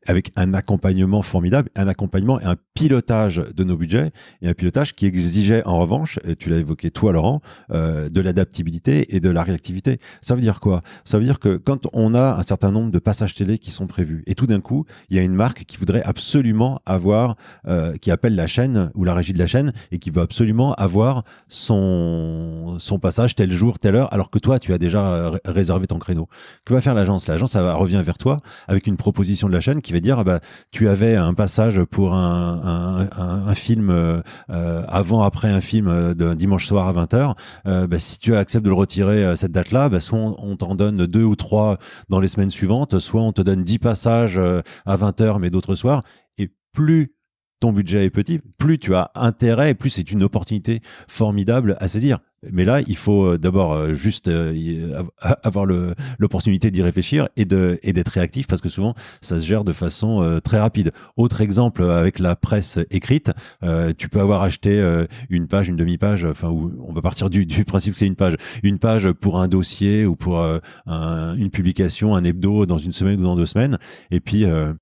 avec un accompagnement formidable, un accompagnement et un pilotage de nos budgets et un pilotage qui exigeait en revanche, et tu l'as évoqué toi Laurent, de l'adaptabilité et de la réactivité. Ça veut dire quoi? Ça veut dire que quand on a un certain nombre de passages télé qui sont prévus et tout d'un coup, il y a une marque qui voudrait absolument avoir, qui appelle la chaîne ou la régie de la chaîne et qui veut absolument avoir son passage tel jour, telle heure, alors que toi, tu as déjà réservé ton créneau. Que va faire l'agence? L'agence, elle revient vers toi avec une proposition de la chaîne qui va dire, tu avais un passage pour un film après un film d'un dimanche soir à 20h, si tu acceptes de le retirer cette date-là, soit on t'en donne 2 ou 3 dans les semaines suivantes, soit on te donne 10 passages à 20h mais d'autres soirs. Et plus ton budget est petit, plus tu as intérêt et plus c'est une opportunité formidable à saisir. Mais là, il faut d'abord juste avoir l'opportunité d'y réfléchir et d'être réactif parce que souvent, ça se gère de façon très rapide. Autre exemple, avec la presse écrite, tu peux avoir acheté une page, une demi-page, où on va partir du principe que c'est une page pour un dossier ou pour une publication, un hebdo dans une semaine ou dans 2 semaines. Et puis, 1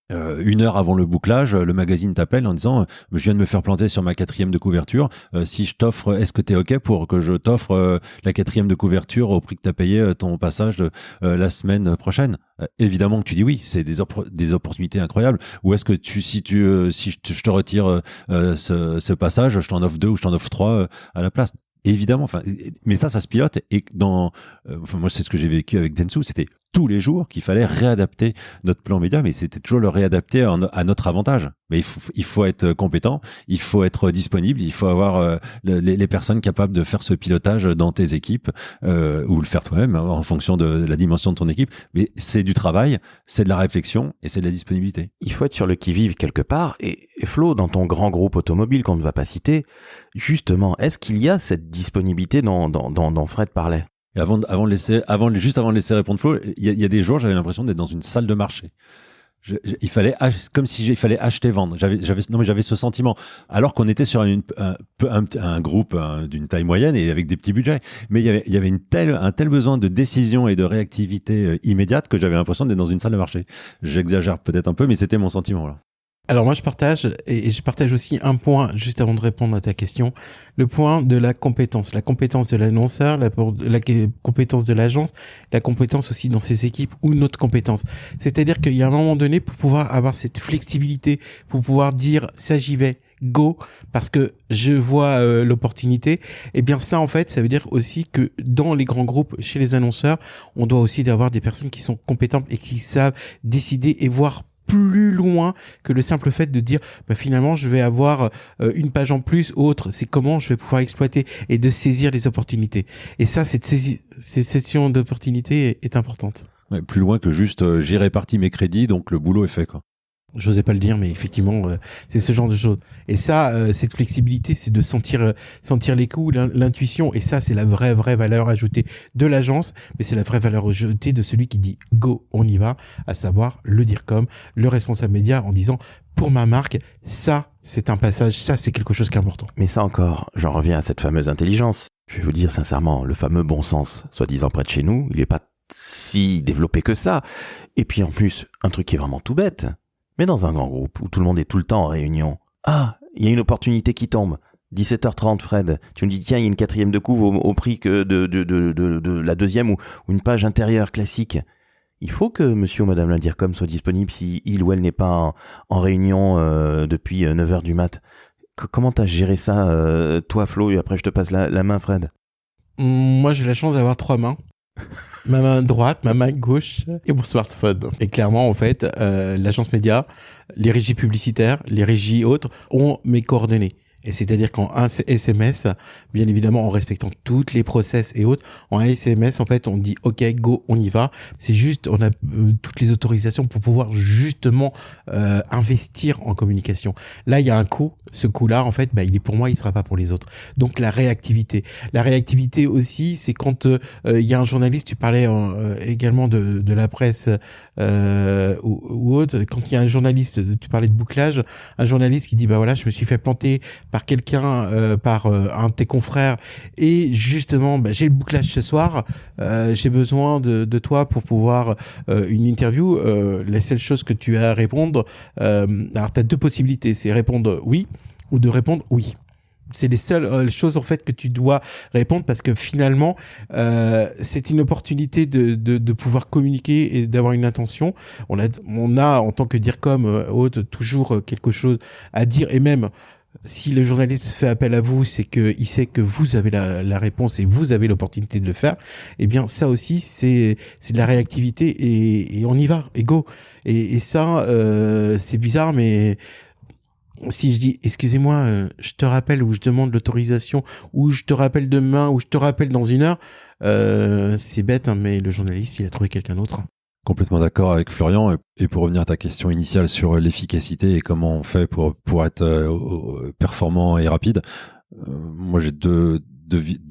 heure avant le bouclage, le magazine t'appelle en disant « Je viens de me faire planter sur ma 4e de couverture. Si je t'offre, est-ce que t'es OK pour que je t'offre t'offre la 4e de couverture au prix que t'as payé ton passage la semaine prochaine. Évidemment que tu dis oui, c'est des opportunités incroyables. Ou est-ce que si je te retire ce passage, je t'en offre 2 ou je t'en offre 3 à la place. Évidemment, enfin, mais ça se pilote. Et moi, c'est ce que j'ai vécu avec Dentsu, c'était tous les jours qu'il fallait réadapter notre plan média, mais c'était toujours le réadapter à notre avantage. Mais il faut être compétent, il faut être disponible, il faut avoir les personnes capables de faire ce pilotage dans tes équipes ou le faire toi-même en fonction de la dimension de ton équipe. Mais c'est du travail, c'est de la réflexion et c'est de la disponibilité. Il faut être sur le qui-vive quelque part. Et Flo, dans ton grand groupe automobile qu'on ne va pas citer, justement, est-ce qu'il y a cette disponibilité dont Fred parlait? Et juste avant de laisser répondre Flo, il y a des jours, j'avais l'impression d'être dans une salle de marché. Il fallait il fallait acheter, vendre. J'avais ce sentiment. Alors qu'on était sur un groupe d'une taille moyenne et avec des petits budgets. Mais il y avait un tel besoin de décision et de réactivité immédiate que j'avais l'impression d'être dans une salle de marché. J'exagère peut-être un peu, mais c'était mon sentiment, là. Alors moi je partage, et je partage aussi un point juste avant de répondre à ta question, le point de la compétence de l'annonceur, la compétence de l'agence, la compétence aussi dans ses équipes ou notre compétence. C'est-à-dire qu'il y a un moment donné, pour pouvoir avoir cette flexibilité, pour pouvoir dire ça j'y vais, go, parce que je vois l'opportunité, et bien ça en fait ça veut dire aussi que dans les grands groupes, chez les annonceurs, on doit aussi avoir des personnes qui sont compétentes et qui savent décider et voir plus loin que le simple fait de dire finalement je vais avoir une page en plus ou autre. C'est comment je vais pouvoir exploiter et de saisir les opportunités. Et ça, cette session d'opportunités est importante. Ouais, plus loin que juste j'ai réparti mes crédits, donc le boulot est fait, quoi. J'osais pas le dire, mais effectivement, c'est ce genre de choses. Et ça, cette flexibilité, c'est de sentir les coups, l'intuition. Et ça, c'est la vraie valeur ajoutée de l'agence, mais c'est la vraie valeur ajoutée de celui qui dit go, on y va, à savoir le DIRCOM, le responsable média, en disant pour ma marque, ça, c'est un passage, ça, c'est quelque chose qui est important. Mais ça encore, j'en reviens à cette fameuse intelligence. Je vais vous dire sincèrement, le fameux bon sens, soi-disant près de chez nous, il est pas si développé que ça. Et puis en plus, un truc qui est vraiment tout bête. Mais dans un grand groupe où tout le monde est tout le temps en réunion, il y a une opportunité qui tombe. 17h30, Fred, tu me dis tiens, il y a une 4e de couve au prix que de la 2e ou une page intérieure classique. Il faut que monsieur ou madame la DIRCOM soit disponible si il ou elle n'est pas en réunion depuis 9h du mat. Comment t'as géré ça, toi Flo, et après je te passe la main, Fred? Moi, j'ai la chance d'avoir 3 mains. Ma main droite, ma main gauche et mon smartphone. Et clairement, en fait, l'agence média, les régies publicitaires, les régies autres ont mes coordonnées. Et c'est-à-dire qu'en un SMS, bien évidemment en respectant toutes les process et autres, en un SMS, en fait, on dit OK, go, on y va. C'est juste, on a toutes les autorisations pour pouvoir justement investir en communication. Là, il y a un coût. Ce coût-là, en fait, il est pour moi, il sera pas pour les autres. Donc la réactivité. La réactivité aussi, c'est quand il y a un journaliste, tu parlais également de la presse ou autre, quand il y a un journaliste, tu parlais de bouclage, un journaliste qui dit voilà, je me suis fait planter par quelqu'un, par un de tes confrères, et justement j'ai le bouclage ce soir, j'ai besoin de toi pour pouvoir une interview. La seule chose que tu as à répondre, alors tu as 2 possibilités, c'est répondre oui ou de répondre oui. C'est les seules choses en fait que tu dois répondre, parce que finalement c'est une opportunité de pouvoir communiquer et d'avoir une intention. On a en tant que DIRCOM toujours quelque chose à dire, et même si le journaliste fait appel à vous, c'est qu'il sait que vous avez la réponse et vous avez l'opportunité de le faire. Eh bien, ça aussi, c'est de la réactivité, et on y va, et go. Et ça, c'est bizarre, mais si je dis excusez-moi, je te rappelle, ou je demande l'autorisation, ou je te rappelle demain, ou je te rappelle dans 1 heure, c'est bête, mais le journaliste, il a trouvé quelqu'un d'autre. Complètement d'accord avec Florian. Et pour revenir à ta question initiale sur l'efficacité et comment on fait pour être performant et rapide, moi j'ai deux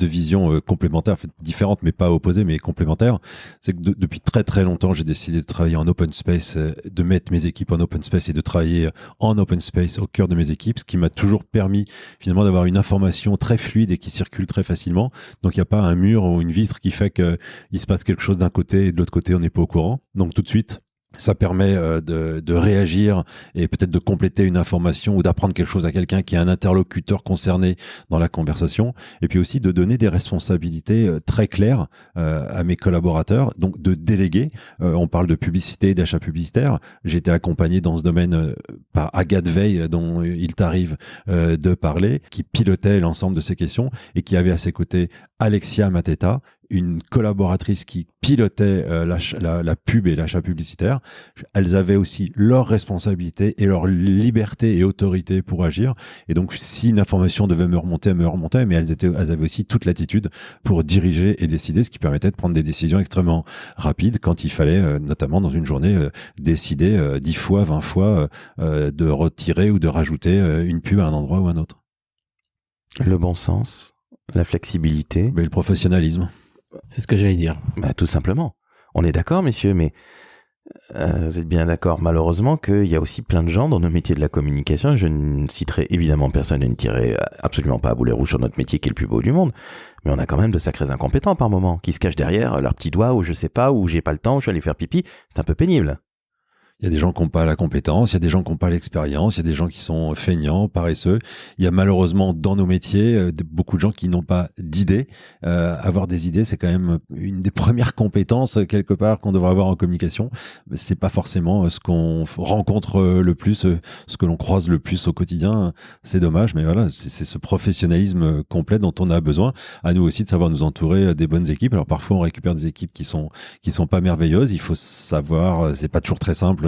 visions complémentaires, en fait, différentes mais pas opposées, mais complémentaires. C'est que depuis très très longtemps, j'ai décidé de travailler en open space, de mettre mes équipes en open space et de travailler en open space au cœur de mes équipes, ce qui m'a toujours permis finalement d'avoir une information très fluide et qui circule très facilement. Donc il n'y a pas un mur ou une vitre qui fait qu'il se passe quelque chose d'un côté et de l'autre côté on n'est pas au courant. Donc tout de suite, Ça permet de réagir et peut-être de compléter une information ou d'apprendre quelque chose à quelqu'un qui est un interlocuteur concerné dans la conversation. Et puis aussi de donner des responsabilités très claires à mes collaborateurs, donc de déléguer. On parle de publicité et d'achat publicitaire. J'ai été accompagné dans ce domaine par Agathe Veil, dont il t'arrive de parler, qui pilotait l'ensemble de ces questions et qui avait à ses côtés Alexia Mateta, une collaboratrice qui pilotait la pub et l'achat publicitaire. Elles avaient aussi leurs responsabilités et leur liberté et autorité pour agir. Et donc, si une information devait me remonter, mais elles avaient aussi toute l'attitude pour diriger et décider, ce qui permettait de prendre des décisions extrêmement rapides quand il fallait, notamment dans une journée, décider 10 fois, 20 fois de retirer ou de rajouter une pub à un endroit ou à un autre. Le bon sens, la flexibilité. Mais le professionnalisme. C'est ce que j'allais dire. Bah, tout simplement. On est d'accord, messieurs, mais vous êtes bien d'accord, malheureusement, qu'il y a aussi plein de gens dans nos métiers de la communication. Je ne citerai évidemment personne et ne tirerai absolument pas à boulet rouge sur notre métier qui est le plus beau du monde. Mais on a quand même de sacrés incompétents par moment, qui se cachent derrière leur petit doigt ou je sais pas, ou j'ai pas le temps, ou je suis allé faire pipi. C'est un peu pénible. Il y a des gens qui n'ont pas la compétence, il y a des gens qui n'ont pas l'expérience, il y a des gens qui sont feignants, paresseux. Il y a malheureusement dans nos métiers beaucoup de gens qui n'ont pas d'idées. Avoir des idées, c'est quand même une des premières compétences quelque part qu'on devrait avoir en communication. C'est pas forcément ce qu'on rencontre le plus, ce que l'on croise le plus au quotidien. C'est dommage, mais voilà, c'est ce professionnalisme complet dont on a besoin. À nous aussi de savoir nous entourer des bonnes équipes. Alors parfois on récupère des équipes qui sont pas merveilleuses. Il faut savoir, c'est pas toujours très simple.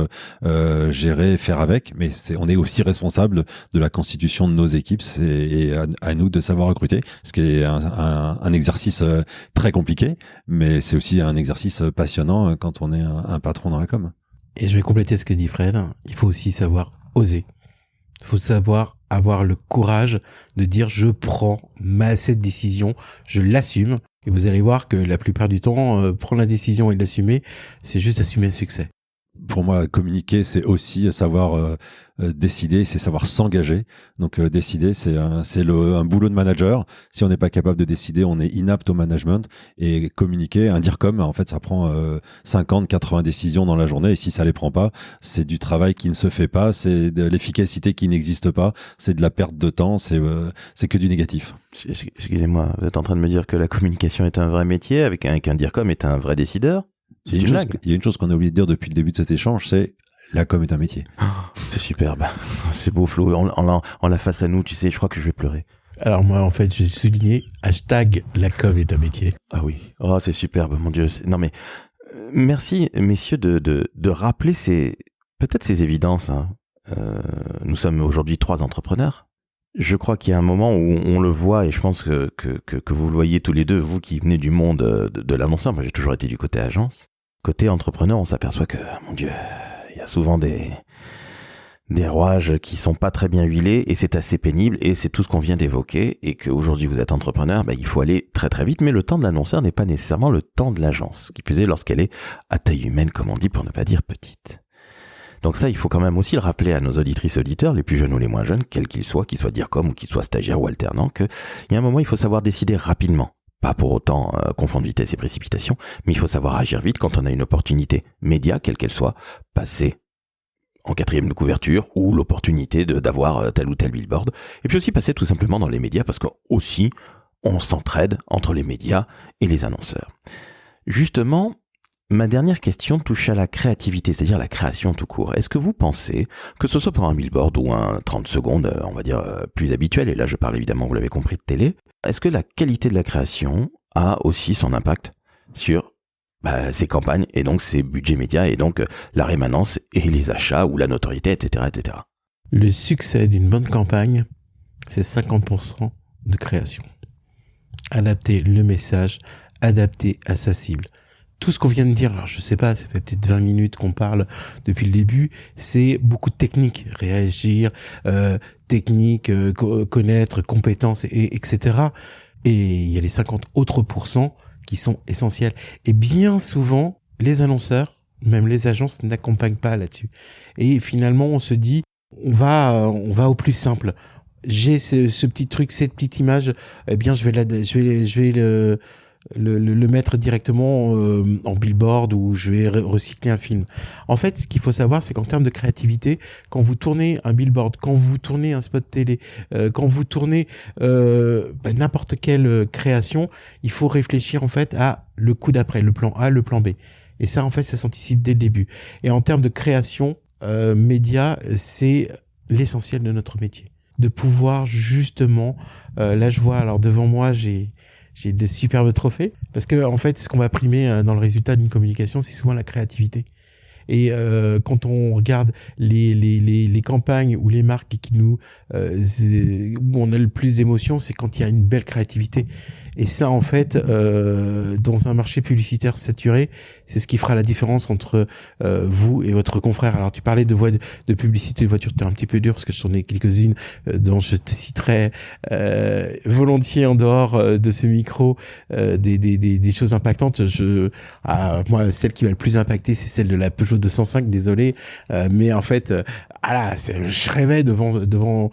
Gérer, faire avec, mais on est aussi responsable de la constitution de nos équipes et à nous de savoir recruter, ce qui est un exercice très compliqué, mais c'est aussi un exercice passionnant quand on est un patron dans la com. Et je vais compléter ce que dit Fred, il faut aussi savoir oser. Il faut savoir avoir le courage de dire je prends cette décision, je l'assume, et vous allez voir que la plupart du temps, prendre la décision et l'assumer, c'est juste assumer un succès. Pour moi, communiquer, c'est aussi savoir décider, c'est savoir s'engager. Donc décider, c'est un boulot de manager. Si on n'est pas capable de décider, on est inapte au management. Et communiquer, un DIRCOM, en fait, ça prend 50, 80 décisions dans la journée. Et si ça les prend pas, c'est du travail qui ne se fait pas, c'est de l'efficacité qui n'existe pas, c'est de la perte de temps, c'est que du négatif. Excusez-moi, vous êtes en train de me dire que la communication est un vrai métier, avec un DIRCOM est un vrai décideur? Il y a une chose qu'on a oublié de dire depuis le début de cet échange, c'est la com est un métier. C'est superbe. C'est beau, Flo. On l'a face à nous, tu sais, je crois que je vais pleurer. Alors moi, en fait, j'ai souligné #la com est un métier. Ah oui. Oh, c'est superbe, mon Dieu. Non mais, merci, messieurs, de rappeler peut-être ces évidences. Hein. Nous sommes aujourd'hui 3 entrepreneurs. Je crois qu'il y a un moment où on le voit, et je pense que vous le voyez tous les deux, vous qui venez du monde de l'annonceur. Moi, j'ai toujours été du côté agence. Côté entrepreneur, on s'aperçoit que, mon Dieu, il y a souvent des rouages qui sont pas très bien huilés, et c'est assez pénible, et c'est tout ce qu'on vient d'évoquer, et qu'aujourd'hui vous êtes entrepreneur, il faut aller très très vite, mais le temps de l'annonceur n'est pas nécessairement le temps de l'agence, qui plus est lorsqu'elle est à taille humaine, comme on dit, pour ne pas dire petite. Donc ça, il faut quand même aussi le rappeler à nos auditrices et auditeurs, les plus jeunes ou les moins jeunes, quels qu'ils soient DIRCOM ou qu'ils soient stagiaires ou alternants, qu'il y a un moment, il faut savoir décider rapidement. Pas pour autant confondre vitesse et précipitation, mais il faut savoir agir vite quand on a une opportunité média, quelle qu'elle soit, passer en 4e de couverture ou l'opportunité d'avoir tel ou tel billboard. Et puis aussi passer tout simplement dans les médias parce qu'aussi, on s'entraide entre les médias et les annonceurs. Justement, ma dernière question touche à la créativité, c'est-à-dire la création tout court. Est-ce que vous pensez, que ce soit pour un billboard ou un 30 secondes, on va dire, plus habituel, et là je parle évidemment, vous l'avez compris, de télé, est-ce que la qualité de la création a aussi son impact sur ses campagnes et donc ses budgets médias et donc la rémanence et les achats ou la notoriété, etc., etc. Le succès d'une bonne campagne, c'est 50% de création. Adapter le message, adapter à sa cible. Tout ce qu'on vient de dire, alors je sais pas, ça fait peut-être 20 minutes qu'on parle depuis le début, c'est beaucoup de techniques, réagir, connaître, compétences, etc. Et il y a les 50 autres pourcents qui sont essentiels. Et bien souvent, les annonceurs, même les agences, n'accompagnent pas là-dessus. Et finalement, on se dit, on va au plus simple. J'ai ce petit truc, cette petite image, eh bien, je vais le mettre directement en billboard ou je vais recycler un film. En fait, ce qu'il faut savoir, c'est qu'en termes de créativité, quand vous tournez un billboard, quand vous tournez un spot télé, quand vous tournez n'importe quelle création, il faut réfléchir en fait à le coup d'après, le plan A, le plan B. Et ça, en fait, ça s'anticipe dès le début. Et en termes de création, média, c'est l'essentiel de notre métier. De pouvoir justement, là je vois, alors devant moi, j'ai de superbes trophées. Parce que, en fait, ce qu'on va primer dans le résultat d'une communication, c'est souvent la créativité. Et quand on regarde les campagnes ou les marques qui nous où on a le plus d'émotions, c'est quand il y a une belle créativité. Et ça, en fait, dans un marché publicitaire saturé, c'est ce qui fera la différence entre vous et votre confrère. Alors, tu parlais de publicité de voiture, t'es un petit peu dur parce que j'en ai quelques-unes dont je te citerai volontiers en dehors de ce micro des choses impactantes. Moi, celle qui va le plus impacter, c'est celle de la Peugeot 205, désolé, mais en fait, je rêvais devant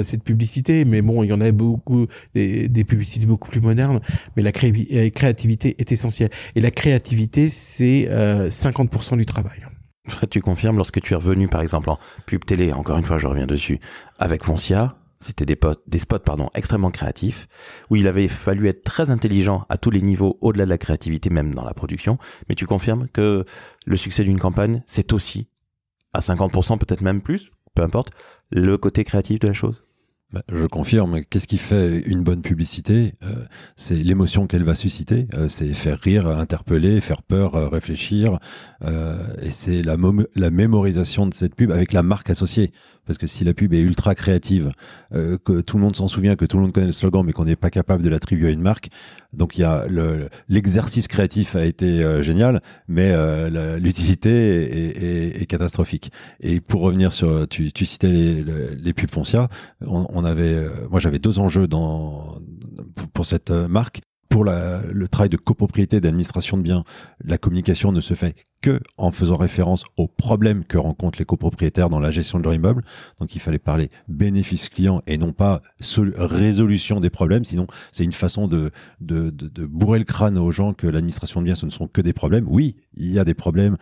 cette publicité, mais bon, il y en a beaucoup, des publicités beaucoup plus modernes, mais la créativité est essentielle. Et la créativité, c'est 50% du travail. Fred, tu confirmes, lorsque tu es revenu, par exemple, en pub télé, encore une fois, je reviens dessus, avec Foncia, c'était des spots extrêmement créatifs, où il avait fallu être très intelligent à tous les niveaux, au-delà de la créativité, même dans la production. Mais tu confirmes que le succès d'une campagne, c'est aussi, à 50%, peut-être même plus, peu importe, le côté créatif de la chose? Je confirme. Qu'est-ce qui fait une bonne publicité? C'est l'émotion qu'elle va susciter. C'est faire rire, interpeller, faire peur, réfléchir. Et c'est la mémorisation de cette pub avec la marque associée. Parce que si la pub est ultra créative, que tout le monde s'en souvient, que tout le monde connaît le slogan, mais qu'on n'est pas capable de l'attribuer à une marque, donc il y a l'exercice créatif a été génial, mais l'utilité est catastrophique. Et pour revenir sur, tu citais les pubs Foncia, moi j'avais 2 enjeux pour cette marque. Pour le travail de copropriété, d'administration de biens, la communication ne se fait que en faisant référence aux problèmes que rencontrent les copropriétaires dans la gestion de leur immeuble. Donc il fallait parler bénéfice client et non pas résolution des problèmes. Sinon, c'est une façon de bourrer le crâne aux gens que l'administration de biens, ce ne sont que des problèmes. Oui, il y a des problèmes,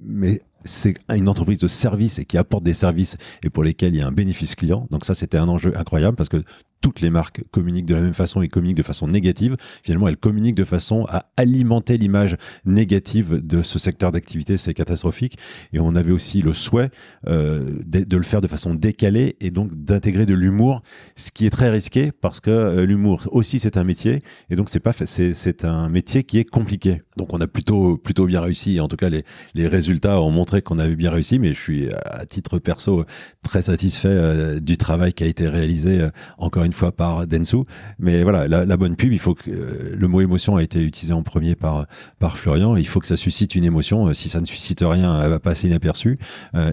mais c'est une entreprise de service et qui apporte des services et pour lesquels il y a un bénéfice client. Donc ça, c'était un enjeu incroyable parce que toutes les marques communiquent de la même façon et communiquent de façon négative. Finalement, elles communiquent de façon à alimenter l'image négative de ce secteur d'activité. C'est catastrophique. Et on avait aussi le souhait de le faire de façon décalée et donc d'intégrer de l'humour, ce qui est très risqué parce que l'humour aussi, c'est un métier. Et donc, c'est un métier qui est compliqué. Donc, on a plutôt bien réussi. En tout cas, les résultats ont montré qu'on avait bien réussi. Mais je suis, à titre perso, très satisfait du travail qui a été réalisé encore une fois par Dentsu. Mais voilà, la bonne pub, il faut que le mot émotion a été utilisé en premier par Florian. Il faut que ça suscite une émotion. Si ça ne suscite rien, elle va passer inaperçue.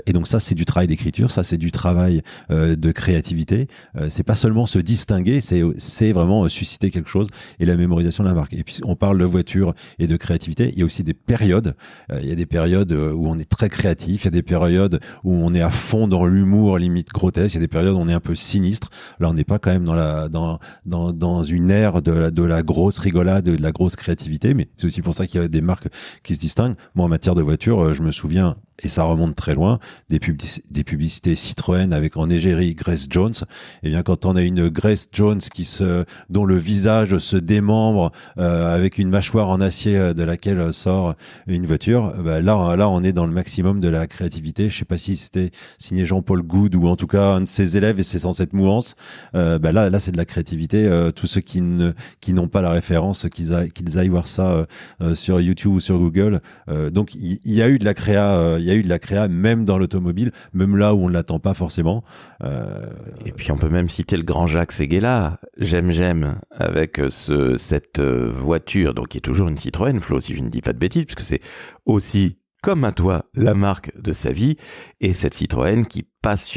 Et donc ça, c'est du travail d'écriture, ça c'est du travail de créativité. C'est pas seulement se distinguer, c'est vraiment susciter quelque chose et la mémorisation de la marque. Et puis on parle de voiture et de créativité. Il y a aussi des périodes. Il y a des périodes où on est très créatif. Il y a des périodes où on est à fond dans l'humour, limite grotesque. Il y a des périodes où on est un peu sinistre. Là, on n'est pas quand même dans une ère de la grosse rigolade, de la grosse créativité, mais c'est aussi pour ça qu'il y a des marques qui se distinguent. Moi, en matière de voiture, je me souviens, et ça remonte très loin, des publicités Citroën avec en égérie Grace Jones. Et bien, quand on a une Grace Jones dont le visage se démembre avec une mâchoire en acier de laquelle sort une voiture, là, on est dans le maximum de la créativité. Je sais pas si c'était signé Jean-Paul Goude ou en tout cas un de ses élèves, et c'est sans cette mouvance. Là, c'est de la créativité. Tous ceux qui n'ont pas la référence, qu'ils aillent voir ça sur YouTube ou sur Google. Donc, il y a eu de la créa. Il y a eu de la créa même dans l'automobile, même là où on ne l'attend pas forcément. Et puis on peut même citer le grand Jacques Séguéla, J'aime, avec cette voiture, donc qui est toujours une Citroën, Flo, si je ne dis pas de bêtises, puisque c'est aussi, comme à toi, la marque de sa vie, et cette Citroën qui passe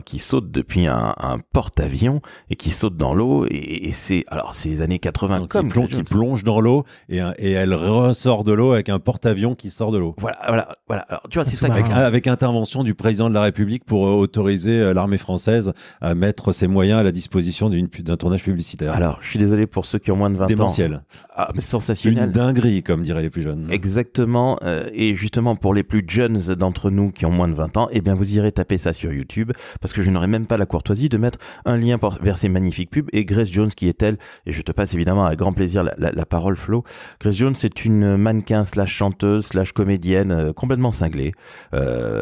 qui saute depuis un porte-avions et qui saute dans l'eau et c'est les années 80 Donc, comme qui plonge dans l'eau et elle ressort de l'eau avec un porte-avions qui sort de l'eau. Voilà. Alors, tu vois, c'est ça. Avec intervention du président de la République pour autoriser l'armée française à mettre ses moyens à la disposition d'un tournage publicitaire. Alors, je suis désolé pour ceux qui ont moins de 20 Démentiel. ans. Ah, mais sensationnel. Une dinguerie, comme diraient les plus jeunes. Exactement. Et justement, pour les plus jeunes d'entre nous qui ont moins de 20 ans, eh bien, vous irez taper ça sur YouTube parce que je n'aurai même pas la courtoisie de mettre un lien vers ces magnifiques pubs. Et Grace Jones, qui est-elle? Et je te passe évidemment avec grand plaisir la parole, Flo. Grace Jones, c'est une mannequin / chanteuse / comédienne complètement cinglée,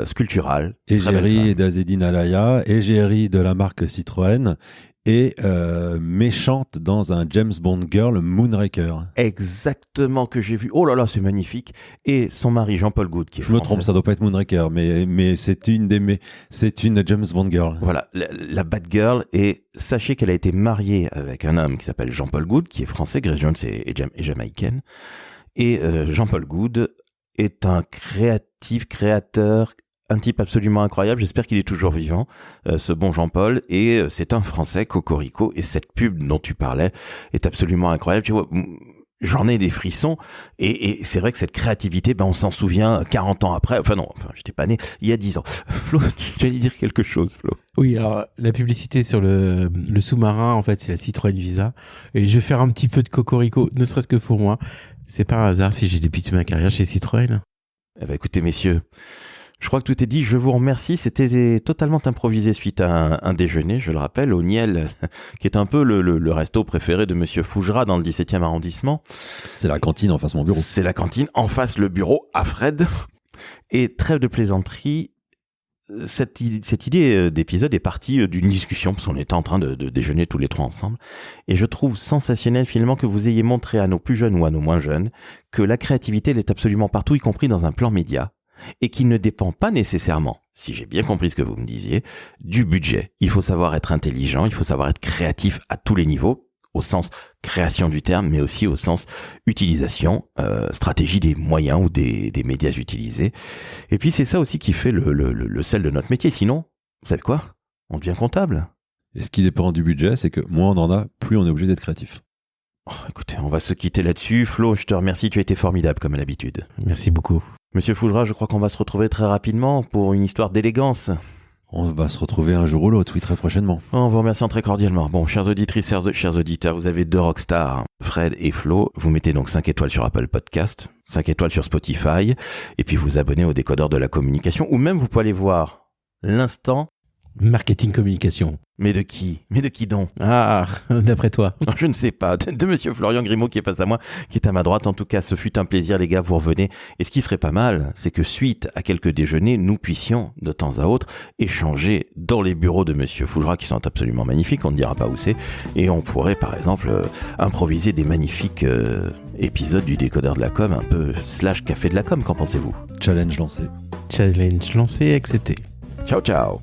sculpturale. Égérie d'Azedine Alaya, égérie de la marque Citroën et méchante dans un James Bond Girl, Moonraker. Exactement, que j'ai vu. Oh là là, c'est magnifique. Et son mari, Jean-Paul Gaultier, qui est Je me trompe, ça doit pas être Moonraker, mais c'est une James Bond Girl. Voilà, la Bad Girl. Et sachez qu'elle a été mariée avec un homme qui s'appelle Jean-Paul Goud, qui est français. Grace Jones est jamaïcaine. Et Jean-Paul Goud est un créateur, un type absolument incroyable. J'espère qu'il est toujours vivant, ce bon Jean-Paul. Et c'est un Français, Cocorico. Et cette pub dont tu parlais est absolument incroyable. Tu vois, j'en ai des frissons. Et c'est vrai que cette créativité, on s'en souvient 40 ans après. Enfin, j'étais pas né il y a 10 ans. Flo, tu allais dire quelque chose, Flo. Oui, alors la publicité sur le sous-marin, en fait, c'est la Citroën Visa. Et je vais faire un petit peu de Cocorico, ne serait-ce que pour moi. C'est pas un hasard si j'ai débuté ma carrière chez Citroën. Eh ben, écoutez, messieurs, je crois que tout est dit. Je vous remercie. C'était totalement improvisé suite à un déjeuner, je le rappelle, au Niel, qui est un peu le resto préféré de Monsieur Fougera dans le 17e arrondissement. C'est la cantine en face mon bureau. C'est la cantine en face le bureau à Fred. Et trêve de plaisanterie. Cette idée d'épisode est partie d'une discussion, parce qu'on était en train de déjeuner tous les trois ensemble. Et je trouve sensationnel finalement que vous ayez montré à nos plus jeunes ou à nos moins jeunes que la créativité, elle est absolument partout, y compris dans un plan média, et qui ne dépend pas nécessairement, si j'ai bien compris ce que vous me disiez, du budget. Il faut savoir être intelligent, il faut savoir être créatif à tous les niveaux, au sens création du terme, mais aussi au sens utilisation, stratégie des moyens ou des médias utilisés. Et puis c'est ça aussi qui fait le sel de notre métier. Sinon, vous savez quoi? On devient comptable. Et ce qui dépend du budget, c'est que moins on en a, plus on est obligé d'être créatif. Oh, écoutez, on va se quitter là-dessus. Flo, je te remercie, tu as été formidable comme à l'habitude. Merci beaucoup. Monsieur Fougera, je crois qu'on va se retrouver très rapidement pour une histoire d'élégance. On va se retrouver un jour ou l'autre, oui, très prochainement. En vous remerciant très cordialement. Bon, chères auditrices, chers auditeurs, vous avez deux rockstars, Fred et Flo. Vous mettez donc 5 étoiles sur Apple Podcast, 5 étoiles sur Spotify, et puis vous abonnez au décodeur de la communication, ou même vous pouvez aller voir l'instant. Marketing communication. Mais de qui donc? Ah, d'après toi. Je ne sais pas. De monsieur Florian Grimaud qui est face à moi, qui est à ma droite. En tout cas, ce fut un plaisir, les gars, vous revenez. Et ce qui serait pas mal, c'est que suite à quelques déjeuners, nous puissions, de temps à autre, échanger dans les bureaux de monsieur Fougera, qui sont absolument magnifiques, on ne dira pas où c'est. Et on pourrait, par exemple, improviser des magnifiques épisodes du décodeur de la com, un peu / café de la com. Qu'en pensez-vous? Challenge lancé. Challenge lancé, accepté. Ciao, ciao.